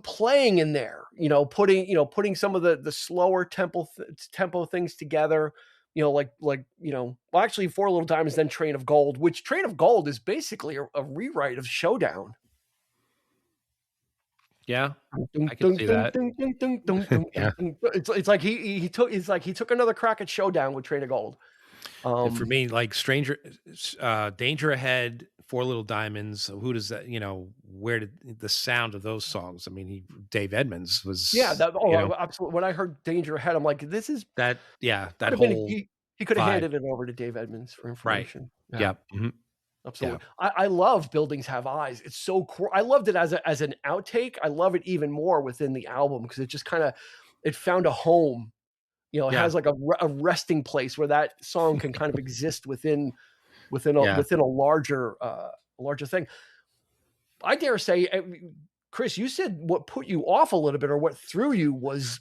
playing in there, putting some of the slower tempo things together, actually Four Little Diamonds, then Train of Gold, which Train of Gold is basically a rewrite of Showdown. Yeah, I can see that. It's like he took another crack at Showdown with Train of Gold. And for me, like Danger Ahead, Four Little Diamonds. Who does that? Where did the sound of those songs? I mean, Dave Edmunds was. Yeah, absolutely. When I heard Danger Ahead, I'm like, this is that. Yeah, that whole. He could have handed it over to Dave Edmunds for information. Right. Yeah. Mm-hmm. Absolutely. Yeah. I love Buildings Have Eyes. It's so cool. I loved it as an outtake. I love it even more within the album because it just kind of it found a home. It has like a resting place where that song can kind of exist within a larger thing. I dare say, Chris, you said what put you off a little bit, or what threw you, was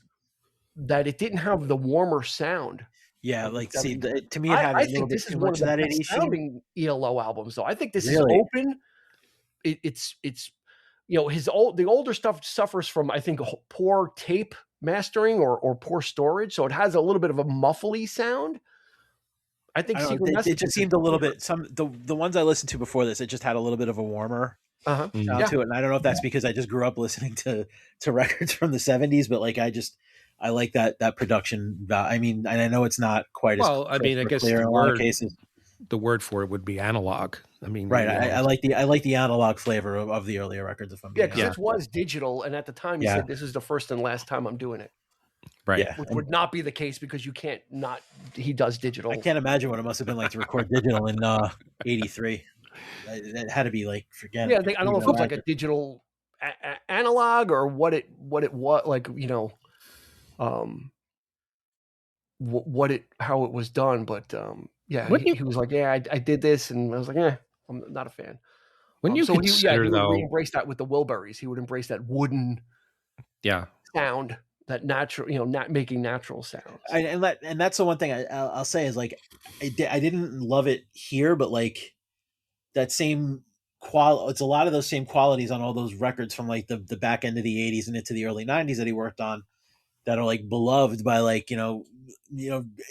that it didn't have the warmer sound. Yeah, like to me, it had a little bit too much of that sounding ELO albums, though. I think this is open. It's the older stuff suffers from, I think, poor tape mastering or poor storage, so it has a little bit of a muffly sound. I think it just seemed a little bit. The ones I listened to before this, it just had a little bit of a warmer sound to it, and I don't know if that's because I just grew up listening to records from the 70s, but like I like that production. I mean, and I know it's not quite as well. I mean, I guess in a lot of cases, the word for it would be analog. I mean, right. I like the analog flavor of the earlier records. If I'm because it was digital, and at the time you said this is the first and last time I'm doing it. Right. Yeah. Which would not be the case because you can't not. He does digital. I can't imagine what it must have been like to record digital in '83. It had to be like forget. Yeah, I don't know if it was like a digital analog or what it was like. How it was done, but he was like, I did this, and I was like, I'm not a fan. When you consider, he would embrace that with the Wilburys. He would embrace that wooden sound, that natural, not making natural sounds. And that's the one thing I'll say is like, I didn't love it here, but like that same it's a lot of those same qualities on all those records from like the back end of the 80s and into the early 90s that he worked on, that are like beloved by like,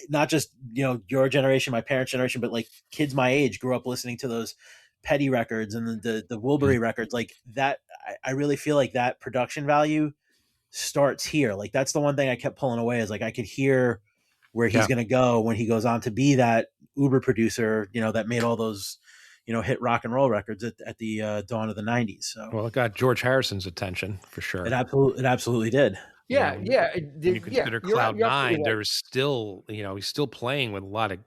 not just, your generation, my parents' generation, but like kids my age grew up listening to those Petty records and the Wilbury records like that. I really feel like that production value starts here. Like that's the one thing I kept pulling away, is like I could hear where he's going to go when he goes on to be that uber producer, that made all those, hit rock and roll records at the dawn of the 90s. So well, it got George Harrison's attention for sure. It absolutely did. Yeah, when you consider Cloud Nine, there's still, he's still playing with a lot of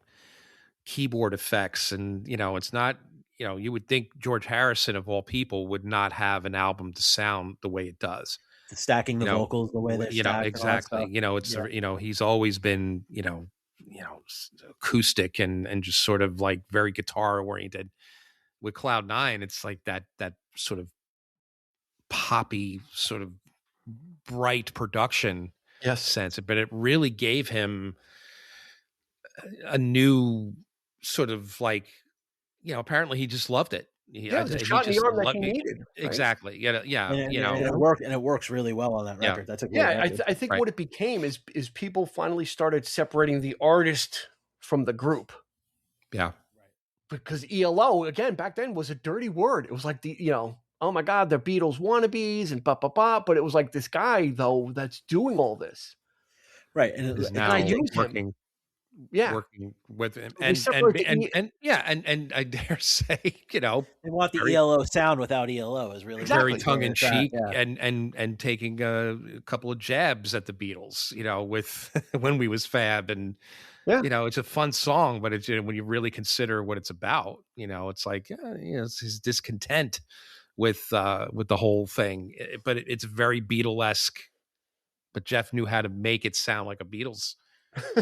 keyboard effects, and it's not, you would think George Harrison of all people would not have an album to sound the way it does. Stacking the vocals the way they're stacked. Exactly. He's always been, acoustic and just sort of like very guitar oriented. With Cloud Nine, it's like that sort of poppy, sort of bright production sense, but it really gave him a new sort of like, apparently he just loved it. He it was a shot in the arm that he needed. Right? Exactly. Yeah. And it worked, and it works really well on that record. That's a great record. I think what it became is people finally started separating the artist from the group. Yeah. Because ELO, again, back then was a dirty word. It was like oh my God, they're Beatles wannabes and but it was like this guy though that's doing all this. Right. And is now working. Working with him, and I dare say, they want the ELO sound without ELO is really very tongue in cheek, and taking a couple of jabs at the Beatles, with When We Was Fab, and it's a fun song, but it's when you really consider what it's about, it's like it's his discontent with the whole thing, but it's very Beatlesque. But Jeff knew how to make it sound like a Beatles.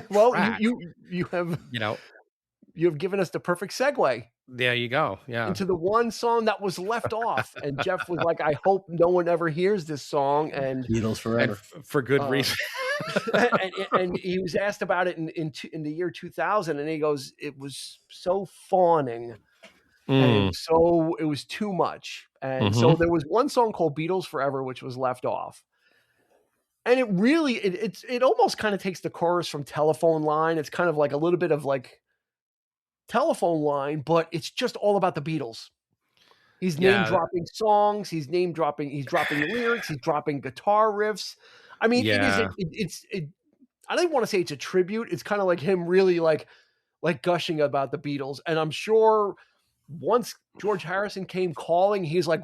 Well, you have given us the perfect segue. There you go. Yeah. Into the one song that was left off, and Jeff was like, "I hope no one ever hears this song." And Beatles forever, and for good reason. and he was asked about it in the year 2000, and he goes, "It was so fawning, and so it was too much." And so there was one song called "Beatles Forever," which was left off. And it really, it almost kind of takes the chorus from Telephone Line. It's kind of like a little bit of like Telephone Line, but it's just all about the Beatles. He's name dropping songs. He's dropping lyrics. He's dropping guitar riffs. I mean, I don't want to say it's a tribute. It's kind of like him really like gushing about the Beatles. And I'm sure once George Harrison came calling, he's like,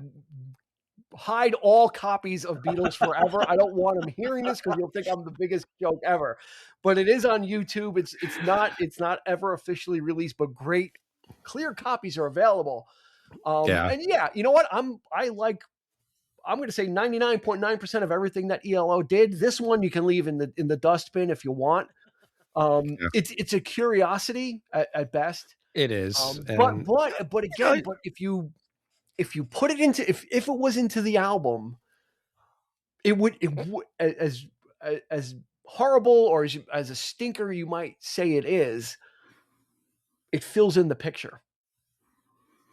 hide all copies of Beatles Forever. I don't want him hearing this because you'll think I'm the biggest joke ever. But it is on YouTube. It's not ever officially released, but great clear copies are available. And you know what? I'm going to say 99.9% of everything that ELO did. This one you can leave in the dustbin if you want. It's a curiosity at best. It is. But again, if you put it into if it was into the album, it would as horrible or as a stinker you might say it is, it fills in the picture.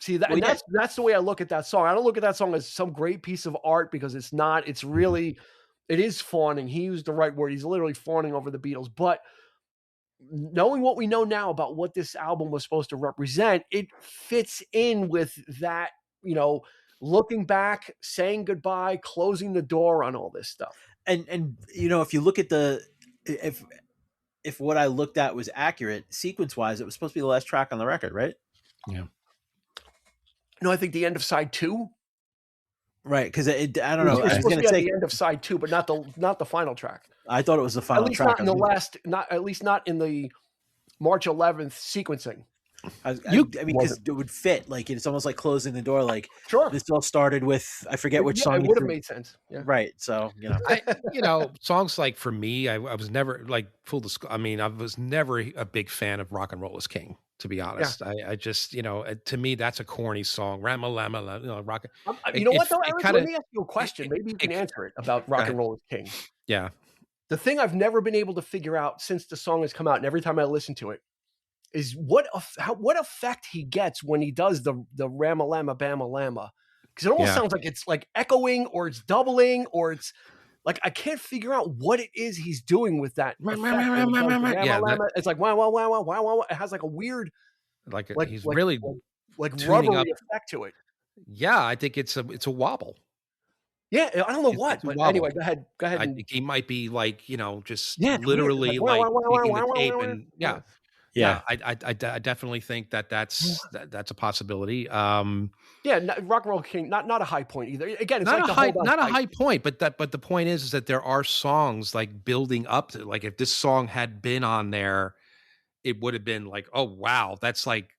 See that, that's the way I look at that song. I don't look at that song as some great piece of art because it's not. It's really, it is fawning. He used the right word. He's literally fawning over the Beatles. But knowing what we know now about what this album was supposed to represent, it fits in with that. Looking back, saying goodbye, closing the door on all this stuff. And if you look at if what I looked at was accurate sequence wise, it was supposed to be the last track on the record, right? Yeah. No, I think the end of side 2. Right, because I don't know. It was supposed to be at the end of side 2, but not the final track. I thought it was the final track. At least not in the March 11th sequencing. I mean, because it would fit. Like it's almost like closing the door. Like this all started with I forget which song. It would have made sense. Yeah. Right. So songs like for me, I was never like I mean, I was never a big fan of Rock and Roll is King. To be honest, I just to me that's a corny song. Rama-lama, rock. You know what though, Eric? Let me ask you a question. Maybe you can answer it about Rock and Roll is King. Yeah. The thing I've never been able to figure out since the song has come out, and every time I listen to it, is what effect he gets when he does the Rama-lama Bama-lama, because it almost sounds like it's like echoing or it's doubling or it's like I can't figure out what it is he's doing with that. It's like wow. It has like a weird like he's really rubbery effect to it. Yeah, I think it's a wobble. Yeah, I don't know what, but anyway, go ahead. I think he might be like just literally like taking the tape and Yeah, I definitely think that's a possibility. Rock and Roll King, not a high point either. Again, it's not like a high point, but the point is that there are songs like building up to, like if this song had been on there, it would have been like, oh wow, that's like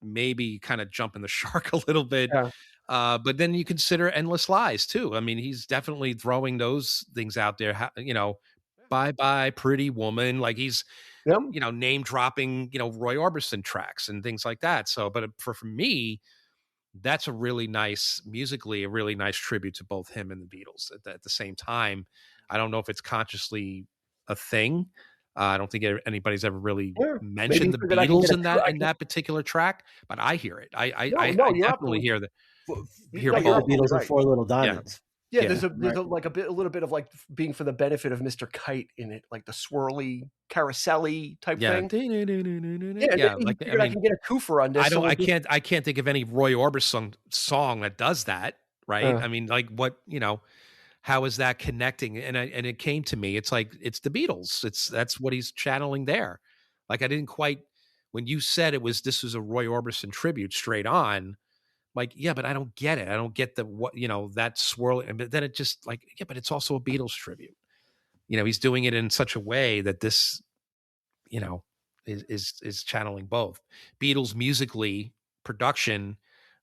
maybe kind of jumping the shark a little bit. Yeah. But then you consider Endless Lies too. I mean, he's definitely throwing those things out there. Bye Bye Pretty Woman, like he's. Name dropping, Roy Orbison tracks and things like that. So, but for me, that's a really nice musically, a really nice tribute to both him and the Beatles at the same time. I don't know if it's consciously a thing. I don't think anybody's ever really Yeah. mentioned Maybe the so that I can get Beatles a in that particular track, but I hear it. I No, you're definitely absolutely hear hear no, Like you're the both. absolutely Beatles and right. Four Little Yeah, Diamonds. Yeah, yeah. there's a little bit of like being for the benefit of Mr. Kite in it, like the swirly carousel-y type Yeah. thing. Yeah, and Yeah, then he like, I figured I mean, can get a twofer on this, so we'll just I can't think of any Roy Orbison song that does that, right? I mean, like, what, how is that connecting? And it came to me, it's like, it's the Beatles. That's what he's channeling there. Like, I didn't quite, when you said this was a Roy Orbison tribute straight on, like, yeah, but I don't get it. I don't get that swirling. But then it just like, yeah, but it's also a Beatles tribute. He's doing it in such a way that this, you know, is channeling both Beatles musically, production,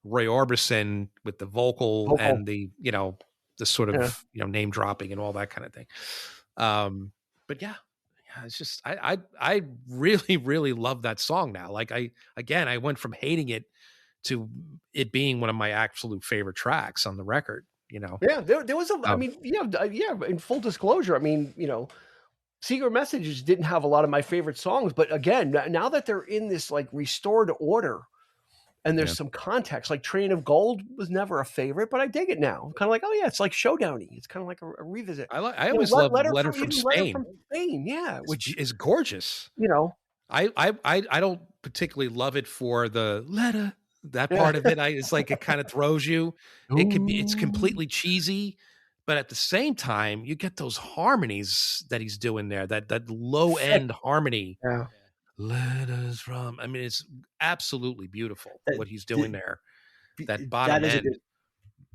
Roy Orbison with the vocal vocal. and the sort Yeah. of name dropping and all that kind of thing. But yeah, it's just I really really love that song now. Like I went from hating it to it being one of my absolute favorite tracks on the record. Yeah, there was I mean, yeah, in full disclosure, I mean, Secret Messages didn't have a lot of my favorite songs, but again, now that they're in this like restored order and there's some context, like Train of Gold was never a favorite, but I dig it now. I'm kind of like, oh yeah, it's like Showdowny. It's kind of like a revisit. I always love Letter from Letter Spain, from Spain, yeah, which is gorgeous. I don't particularly love it for the letter, that part of it. It's like it kind of throws you. It's completely cheesy, but at the same time, you get those harmonies that he's doing there. That low end harmony. Yeah. Letters from. I mean, it's absolutely beautiful what he's doing there. That bottom That is end.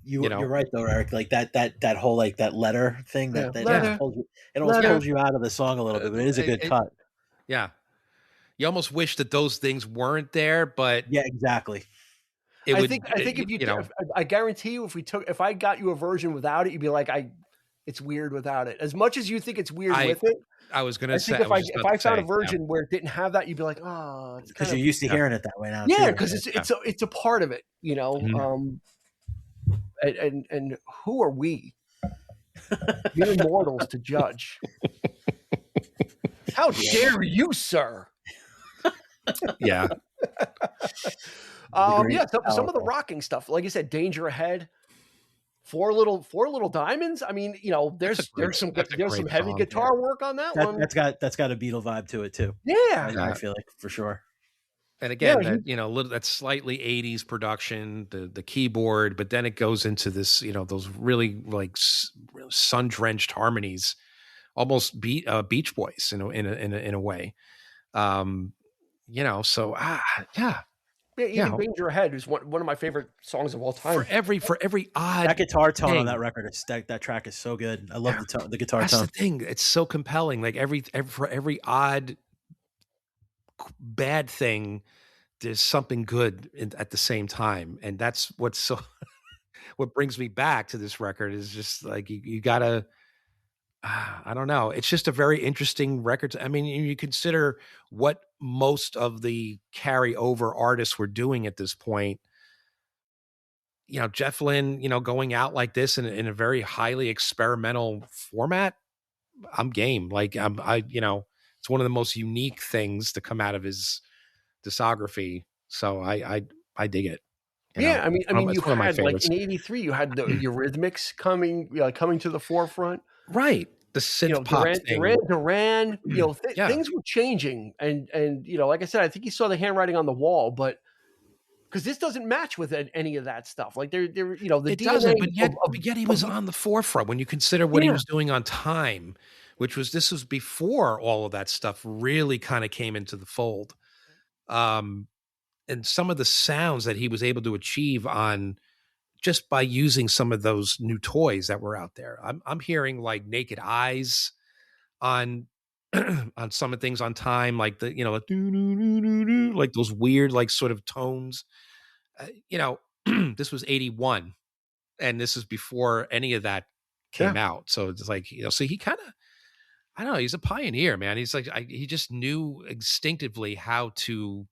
You're right though, Eric. Like that whole like that letter thing that letter, it almost pulls you out of the song a little bit, but it is a good cut. Yeah. You almost wish that those things weren't there, but yeah, exactly. I think if you I guarantee you, if I got you a version without it, you'd be like, it's weird without it. As much as you think it's weird with it, I was going to say, if I found a version where it didn't have that, you'd be like, oh, because you're used to hearing it that way now. Yeah, because it's a part of it, Mm-hmm. And who are we, mere mortals, to judge? How dare you, sir? Yeah. Some of the rocking stuff, like I said, Danger Ahead, Four Little Diamonds. I mean, there's some heavy guitar work on that one. That's got a Beatle vibe to it too. Yeah, I feel like for sure. And again, that slightly 80s production, the keyboard, but then it goes into this, those really like sun drenched harmonies, almost Beach Boys in a way. So even Danger Ahead is one of my favorite songs of all time. For every odd that guitar tone on that record, that track is so good. I love the guitar tone. That's the thing; it's so compelling. Like for every odd bad thing, there's something good at the same time, and that's what's so. What brings me back to this record is just like you gotta. I don't know. It's just a very interesting record. I mean, you consider what most of the carryover artists were doing at this point. Jeff Lynne, going out like this in a very highly experimental format. I'm game. Like it's one of the most unique things to come out of his discography. So I dig it. I mean, you had like in '83, you had the Eurythmics coming to the forefront. Right. The synth pop thing. Duran, things were changing. And like I said, I think you saw the handwriting on the wall, but because this doesn't match with any of that stuff. Like it doesn't, but yet he was on the forefront when you consider what he was doing on Time, this was before all of that stuff really kind of came into the fold. And some of the sounds that he was able to achieve on just by using some of those new toys that were out there. I'm hearing like Naked Eyes on on some of things on Time, like the like those weird like sort of tones. This was 81, and this is before any of that came out. So it's like so he kind of, I don't know, he's a pioneer, man. He's like he just knew instinctively how to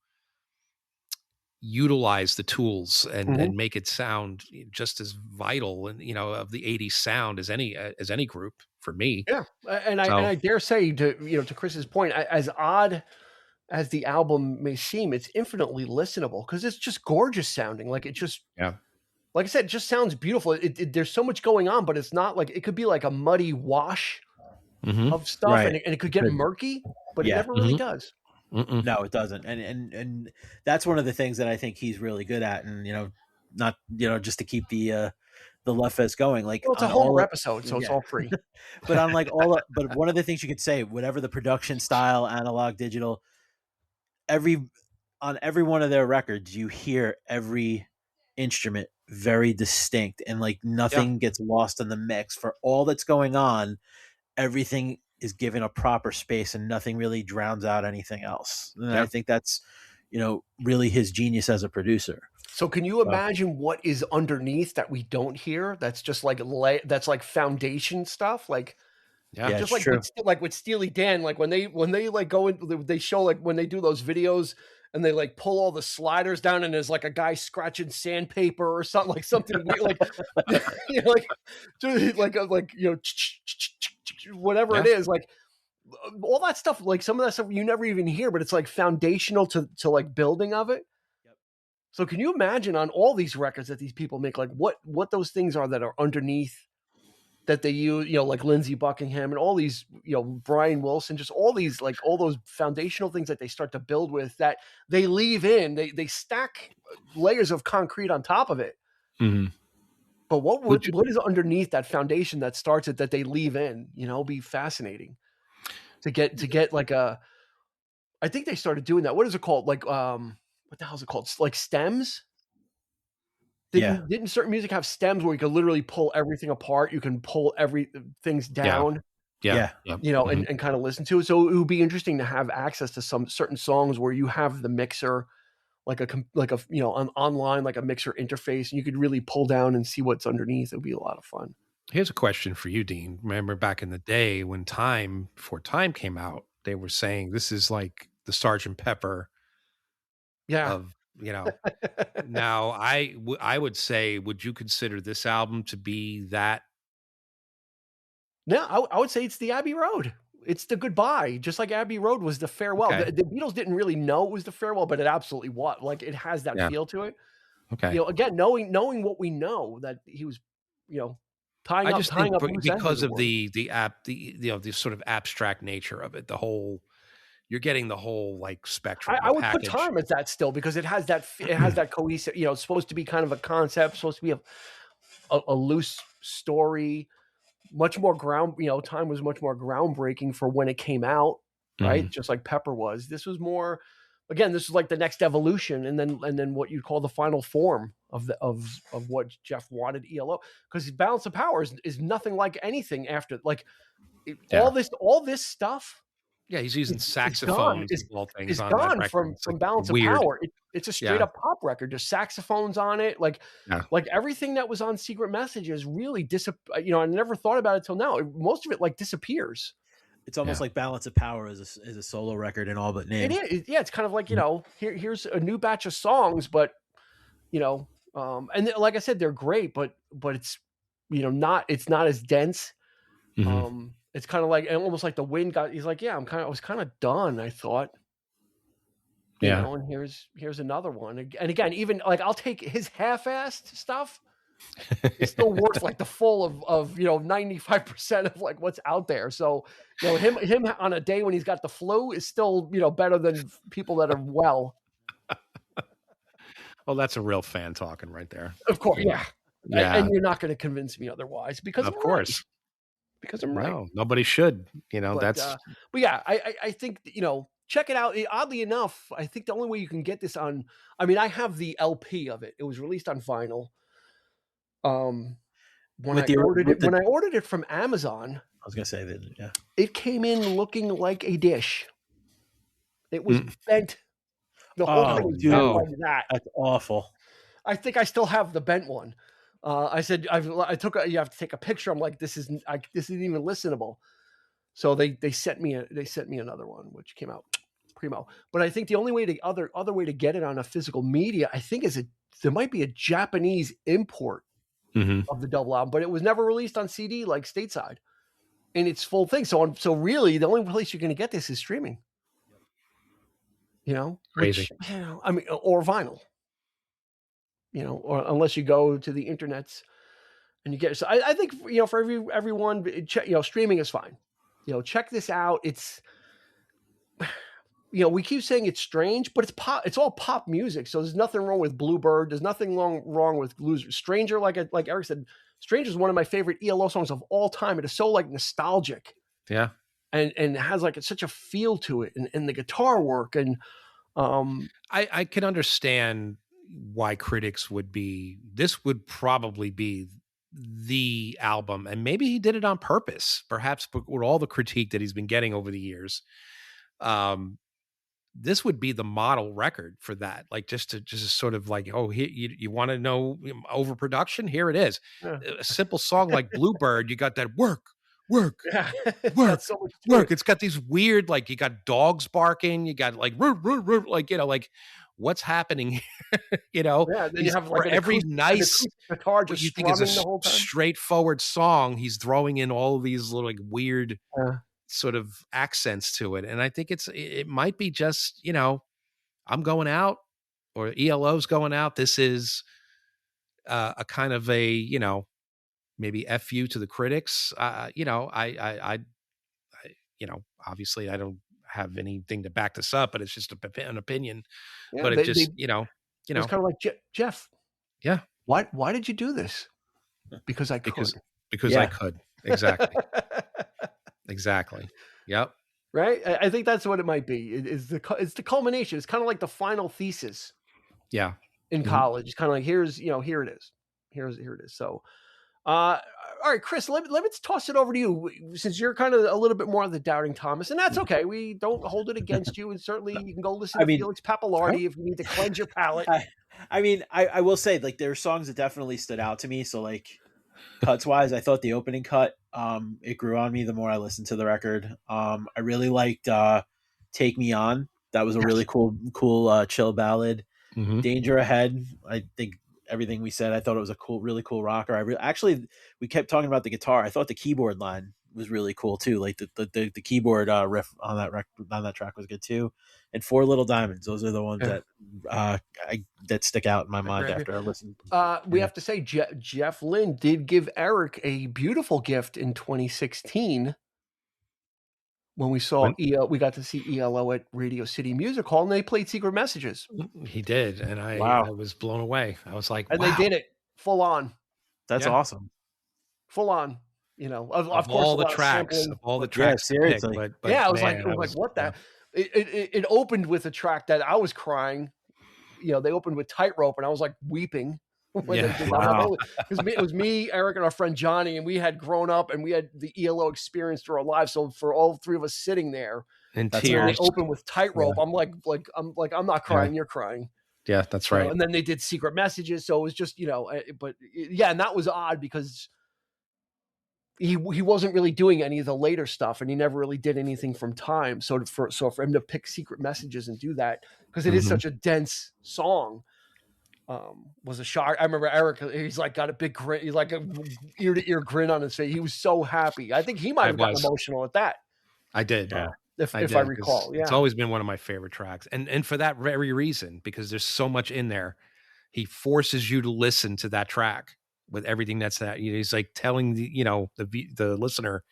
utilize the tools Mhm. and make it sound just as vital and, of the 80s sound as any group for me. Yeah, and So I dare say, to Chris's point, as odd as the album may seem, it's infinitely listenable because it's just gorgeous sounding. Like it just, yeah. like I said, it just sounds beautiful. There's so much going on, but it's not like it could be like a muddy wash Mm-hmm. of stuff, Right. and it could get murky, but it Yeah. never really Mhm. does. Mm-mm. No, it doesn't. And that's one of the things that I think he's really good at. And, not, just to keep the Left Fest going, like Well, it's a on Homer all episode, so it's yeah. all free. But on like but one of the things you could say, whatever the production style, analog, digital, on every one of their records, you hear every instrument very distinct, and like nothing gets lost in the mix. For all that's going on, everything is given a proper space, and nothing really drowns out anything else. And I think that's, really his genius as a producer. So can you imagine what is underneath that we don't hear? That's just like that's like foundation stuff, like. Yeah, Just it's like with Steely Dan, like when they like go in, they show like when they do those videos and they like pull all the sliders down and there's like a guy scratching sandpaper or something, like something weird, like whatever it is, like all that stuff, like some of that stuff you never even hear, but it's like foundational to like building of it. Yep. So can you imagine on all these records that these people make, like what those things are that are underneath that they use, like Lindsey Buckingham and all these, Brian Wilson, just all these, like all those foundational things that they start to build with that they leave in, they stack layers of concrete on top of it. Mm-hmm. But what is underneath that foundation that starts it that they leave in, be fascinating to get like I think they started doing that. What is it called? Like, what the hell is it called? Like stems? Didn't certain music have stems where you could literally pull everything apart? You can pull things down, yeah. and kind of listen to it. So it would be interesting to have access to some certain songs where you have the mixer, like an online, like a mixer interface, and you could really pull down and see what's underneath. It would be a lot of fun. Here's a question for you, Dean. Remember back in the day when before Time came out, they were saying this is like the Sgt. Pepper of, now I would say, would you consider this album to be that? No, I would say it's the Abbey Road. It's the goodbye, just like Abbey Road was the farewell. Okay. The Beatles didn't really know it was the farewell, but it absolutely was. Like it has that feel to it. Okay. Again, knowing what we know, that he was, tying up because of the sort of abstract nature of it, you're getting the whole like spectrum. I would put Time as that still, because it has that cohesive, it's supposed to be kind of a concept, supposed to be a loose story, much more Time was much more groundbreaking for when it came out, right? Just like Pepper was. This was more, again, this is like the next evolution, and then what you'd call the final form of what Jeff wanted ELO, because Balance of Power is nothing like anything after, like all this stuff. Yeah, he's using saxophones and all things. It's on gone that from Balance of Power. It's a straight up pop record, just saxophones on it, like everything that was on Secret Messages really I never thought about it till now. Most of it like disappears. It's almost like Balance of Power is a solo record in all but name. It is, yeah. It's kind of like here's a new batch of songs, but and like I said, they're great, but it's it's not as dense. Mm-hmm. It's kind of like, and almost like the wind got. He's like, I was kind of done, I thought. And here's another one, and again, even like I'll take his half-assed stuff. It's still worth like the full of 95% of like what's out there. So him on a day when he's got the flu is still better than people that are well. Well, that's a real fan talking right there. Of course, yeah. And you're not going to convince me otherwise, because of course. Because I'm right. No, nobody should. But yeah, I think check it out. Oddly enough, I think the only way you can get this on, I have the LP of it. It was released on vinyl. When I ordered it from Amazon, I was gonna say that. It came in looking like a dish. It was bent. The whole thing was bent like that. That's awful. I think I still have the bent one. I said you have to take a picture. I'm like, this isn't even listenable. So they sent me another one, which came out primo. But I think the only way to other way to get it on a physical media, I think, is there might be a Japanese import of the double album, but it was never released on CD like stateside in its full thing. So really, the only place you're going to get this is streaming. Crazy. Which, I mean, or vinyl. Or unless you go to the internets and you get. So I think for everyone, streaming is fine. Check this out. It's. We keep saying it's strange, but it's pop. It's all pop music. So there's nothing wrong with Bluebird. There's nothing wrong with Loser. Stranger, like Eric said, Stranger is one of my favorite ELO songs of all time. It is so nostalgic. Yeah. And has such a feel to it, and the guitar work. And I can understand why critics this would probably be the album. And maybe he did it on purpose, perhaps with all the critique that he's been getting over the years. This would be the model record for that. Just sort of here, you want to know overproduction? Here it is. Yeah. A simple song like Bluebird, you got that work, yeah. work, so much work. It's got these weird, you got dogs barking, you got what's happening here? Yeah, then you have for every nice guitar what just you think is strumming the whole a time. straightforward song, he's throwing in all of these little weird sort of accents to it. And I think it might be just, I'm going out, or ELO's going out. This is a kind of a, maybe FU to the critics. Obviously I don't have anything to back this up, but it's just an opinion. Yeah, but it just, it's kind of like, Jeff. Yeah. Why did you do this? Because I could. Because I could. Exactly. Exactly. Yep. Right. I think that's what it might be. It's the culmination. It's kind of like the final thesis. Yeah. In college, it's kind of like, here it is. Here it is. So, all right, Chris, let's toss it over to you, since you're kind of a little bit more of the doubting Thomas, and that's okay. We don't hold it against you, and certainly you can go listen to Felix Pappalardi if you need to cleanse your palate. I will say, there are songs that definitely stood out to me. So cuts wise, I thought the opening cut, it grew on me the more I listened to the record. I really liked Take Me On. That was a really cool chill ballad. Danger Ahead, I think everything we said, I thought it was a really cool rocker. We kept talking about the guitar. I thought the keyboard line was really cool too. The keyboard riff on that track was good too. And Four Little Diamonds, those are the ones that stick out in my mind after I listened. We have to say, Jeff Lynne did give Eric a beautiful gift in 2016 when we got to see ELO at Radio City Music Hall, and they played Secret Messages. He did, and I was blown away. I was like, and they did it full on. That's awesome. Full on. Of course, all the tracks, seriously. I was like, what that? It opened with a track that I was crying. They opened with Tightrope, and I was weeping. Because it was me, Eric, and our friend Johnny, and we had grown up and we had the ELO experience through our lives. So for all three of us sitting there, and tears, they open with Tightrope. I'm I'm not crying, you're crying. Yeah, that's right. And then they did Secret Messages, so it was just and that was odd because he wasn't really doing any of the later stuff, and he never really did anything from Time. So for him to pick Secret Messages and do that, because it is such a dense song. Was a shock. I remember Eric, he's got a big grin. He's a ear to ear grin on his face. He was so happy. I think he might have gotten emotional at that. I did. Yeah. If I recall. Yeah. It's always been one of my favorite tracks. And for that very reason, because there's so much in there, he forces you to listen to that track with everything that's that. He's telling the listener,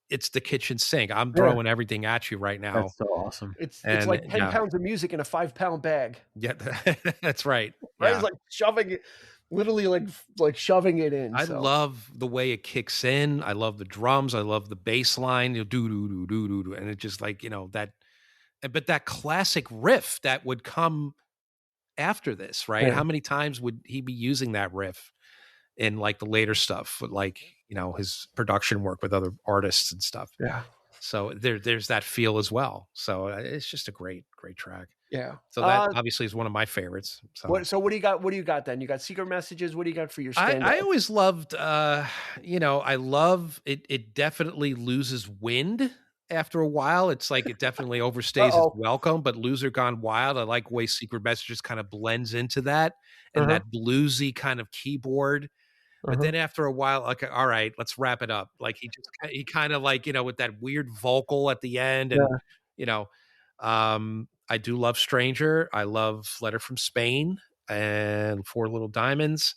it's the kitchen sink. I'm throwing everything at you right now. That's so awesome. It's like 10 pounds of music in a 5-pound bag. Yeah, that's right. Right? Yeah. It's shoving it, literally shoving it in. I love the way it kicks in. I love the drums. I love the bass line. Do do do do do, and it's just that. But that classic riff that would come after this, right? Yeah. How many times would he be using that riff in the later stuff, his production work with other artists and stuff? Yeah. So there's that feel as well. So it's just a great track. Yeah. So that obviously is one of my favorites. So what do you got? What do you got then? You got Secret Messages. What do you got for your standout? I always loved, I love it. It definitely loses wind after a while. It's like it definitely overstays its welcome, but Loser Gone Wild, I like way Secret Messages kind of blends into that and that bluesy kind of keyboard. But then after a while, like, all right, let's wrap it up. Like he kind of like, with that weird vocal at the end. And, I do love Stranger. I love Letter from Spain and Four Little Diamonds,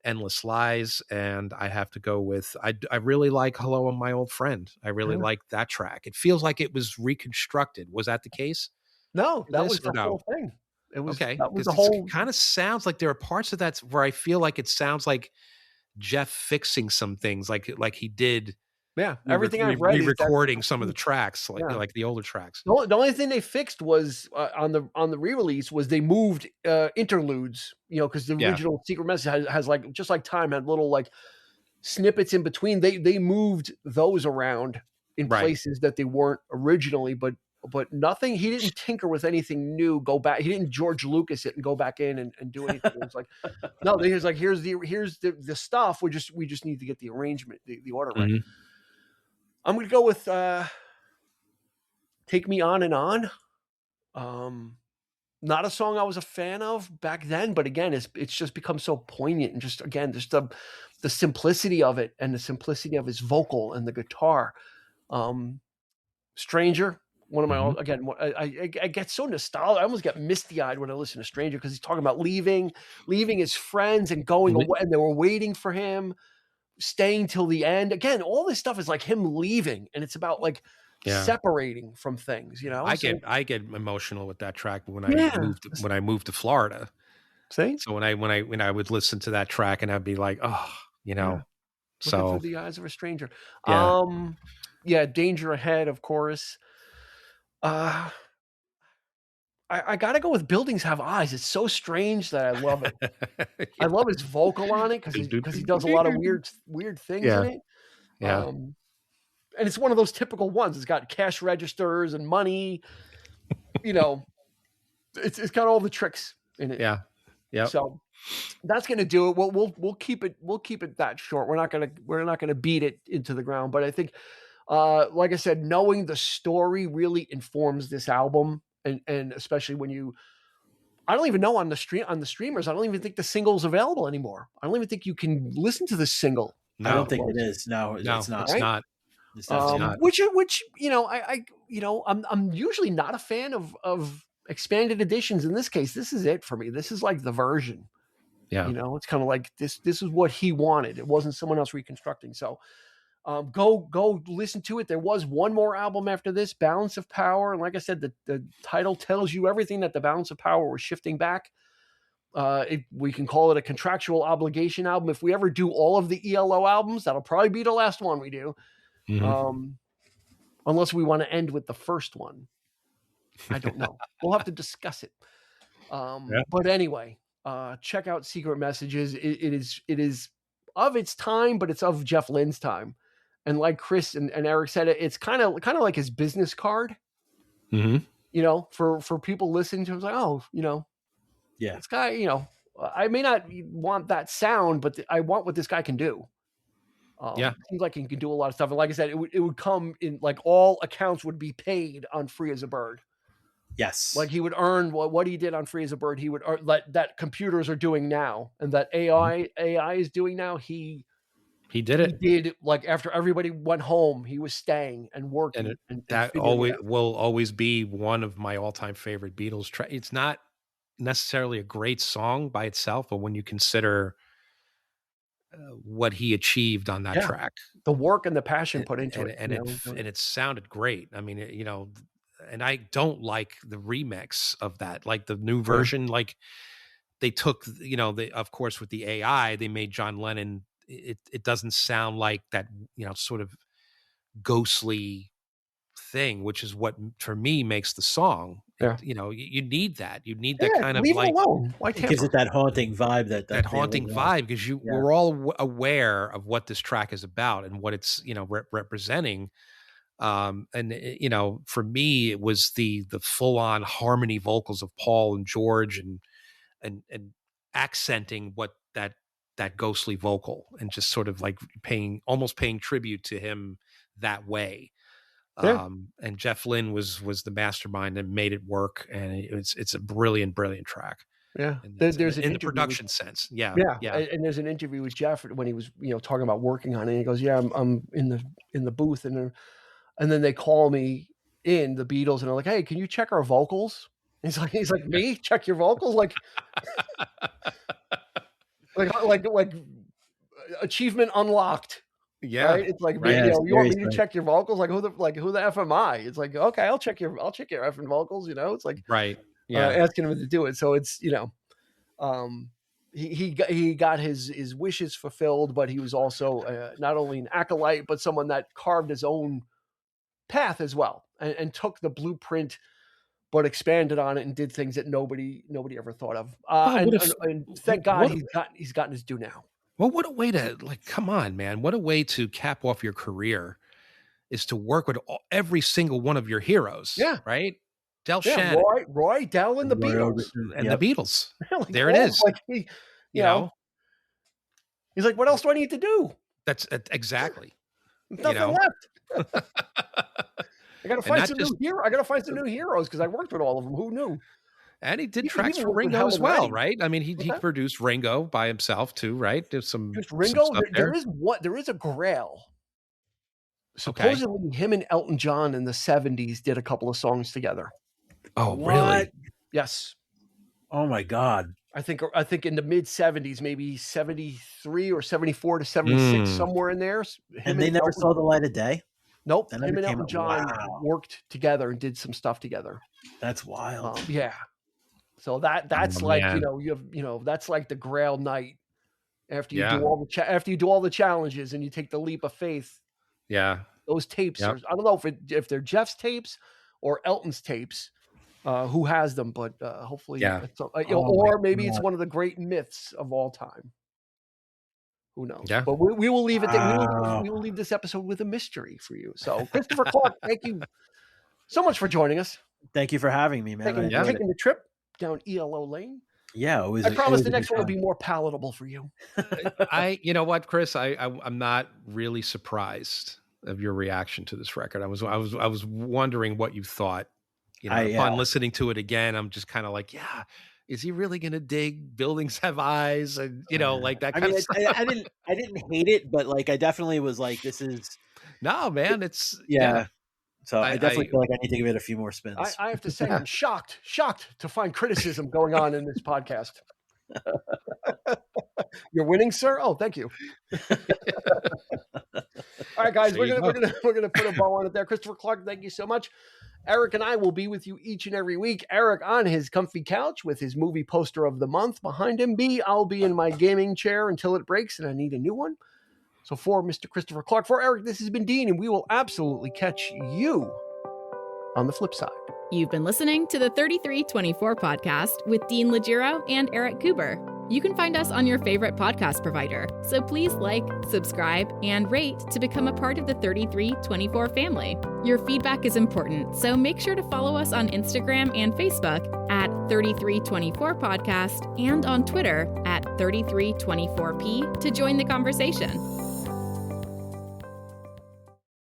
Endless Lies. And I have to go with, I really like Hello, My Old Friend. I really like that track. It feels like it was reconstructed. Was that the case? No, that was the whole thing. It was okay. That was the whole. It kind of sounds like there are parts of that where I feel like it sounds like Jeff fixing some things like he did. Yeah, everything I've read re-recording some of the tracks, like the older tracks. The only thing they fixed was on the re-release was they moved interludes, because the original Secret Message has like, just like Time had little like snippets in between. They moved those around in places that they weren't originally, but nothing. He didn't tinker with anything new. Go back. He didn't George Lucas it and go back in and do anything. It was like, no, he was like, here's the stuff. We just need to get the arrangement, the order right. I'm going to go with Take Me On and On. Not a song I was a fan of back then, but again, it's just become so poignant, and just the simplicity of it and the simplicity of his vocal and the guitar. Stranger, one of my I get so nostalgic. I almost get misty-eyed when I listen to Stranger, because he's talking about leaving his friends and going away, and they were waiting for him, staying till the end. Again, all this stuff is like him leaving, and it's about like separating from things. I get emotional with that track when I moved to Florida. See, so when I would listen to that track, and I'd be like, Looking through the eyes of a stranger. Yeah. Danger Ahead, of course. I gotta go with Buildings Have Eyes. It's so strange that I love it. I love his vocal on it because he does a lot of weird things in it. Yeah. And it's one of those typical ones. It's got cash registers and money. It's got all the tricks in it. Yeah. Yeah. So that's gonna do it. We'll keep it that short. We're not gonna beat it into the ground. But I think, like I said, knowing the story really informs this album, and especially when I don't even know on the streamers. I don't even think the single's available anymore. I don't even think you can listen to the single. No, I don't think it is. No, it's not. It's not. It's not. Which I'm usually not a fan of expanded editions. In this case, this is it for me. This is like the version. Yeah. It's kind of like this is what he wanted. It wasn't someone else reconstructing. So go listen to it. There was one more album after this, Balance of Power. And like I said, the title tells you everything, that the Balance of Power was shifting back. We can call it a contractual obligation album. If we ever do all of the ELO albums, that'll probably be the last one we do. Unless we want to end with the first one. I don't know. We'll have to discuss it. But anyway, check out Secret Messages. It is of its time, but it's of Jeff Lynne's time. And like Chris and Eric said, it's kind of like his business card. For people listening to him, it's like, this guy, I may not want that sound, but I want what this guy can do. It seems like he can do a lot of stuff. And like I said, it would come in, like, all accounts would be paid on Free as a Bird. Yes. Like he would earn what he did on Free as a Bird. He would earn that computers are doing now, and that AI is doing now. He did it. He did, like, after everybody went home, he was staying and working. And that will always be one of my all-time favorite Beatles tracks. It's not necessarily a great song by itself, but when you consider what he achieved on that track, the work and the passion put into it, and it sounded great. I mean, and I don't like the remix of that, like the new version. Like they took, of course, with the AI, they made John Lennon. It doesn't sound like that, sort of ghostly thing, which is what for me makes the song. You need that. You need that kind of like, it gives it that haunting vibe, that haunting vibe, because we're all aware of what this track is about and what it's representing. And for me, it was the full-on harmony vocals of Paul and George, and accenting what that ghostly vocal, and just sort of like paying tribute to him that way. Yeah. And Jeff Lynne was the mastermind that made it work. And it's a brilliant track. Yeah. And There's an in the interview production sense. Yeah. Yeah. Yeah. And there's an interview with Jeff when he was, talking about working on it. And he goes, yeah, I'm in the booth. And then they call me in, the Beatles, and they're like, hey, can you check our vocals? He's like, me? Check your vocals? Like achievement unlocked. Yeah. Right? It's like, Right. you want me to check your vocals? Like who the F am I? It's like, okay, I'll check your effing vocals, It's like, right. Yeah. Asking him to do it. So it's, he got his wishes fulfilled, but he was also not only an acolyte, but someone that carved his own path as well, and took the blueprint, but expanded on it and did things that nobody ever thought of. And thank God he's gotten his due now. Well, what a way to, come on, man. What a way to cap off your career is to work with every single one of your heroes. Yeah. Right? Del Yeah, Shannon. Roy, Del, and the Beatles. And the Beatles. Like, there it is. Like you know. He's like, what else do I need to do? That's exactly. Nothing left. I got to find some new heroes. I got to find some new heroes because I worked with all of them. Who knew? And he did tracks for Ringo as well, right? I mean, he produced Ringo by himself too, right? There's some Ringo. Some there is a Grail. Supposedly, him and Elton John in the 70s did a couple of songs together. Oh, really? Yes. Oh my God. I think in the mid 70s, maybe 73 or 74 to 76, somewhere in there. And they never saw the light of day? Nope. Him and Elton John worked together and did some stuff together. That's wild. Yeah. So that's that's like the Grail night after you do all the challenges and you take the leap of faith. Yeah. Those tapes. I don't know if they're Jeff's tapes or Elton's tapes. Who has them? But hopefully, or maybe it's one of the great myths of all time. Who knows? Yeah. But we will leave it there. We will leave this episode with a mystery for you. So, Christopher Clark, thank you so much for joining us. Thank you for having me, man. Taking the trip down ELO Lane. Yeah, I promise the next one will be more palatable for you. You know what, Chris? I'm not really surprised of your reaction to this record. I was wondering what you thought. Upon listening to it again, I'm just kind of like, is he really going to dig Buildings Have Eyes? And, like that kind of stuff. I didn't hate it, but I definitely was like, this is. No, man, it's. Yeah. So I definitely feel like I need to give it a few more spins. I have to say, I'm shocked to find criticism going on in this podcast. You're winning, sir. Oh, thank you. All right, guys, we're gonna put a bow on it there. Christopher Clark, thank you so much. Eric and I will be with you each and every week. Eric on his comfy couch with his movie poster of the month behind him. I'll be in my gaming chair until it breaks and I need a new one. So for Mr. Christopher Clark, for Eric, this has been Dean, and we will absolutely catch you on the flip side. You've been listening to the 3324 podcast with Dean Legiro and Eric Kuber. You can find us on your favorite podcast provider, so please like, subscribe, and rate to become a part of the 3324 family. Your feedback is important, so make sure to follow us on Instagram and Facebook at 3324 podcast and on Twitter at 3324p to join the conversation.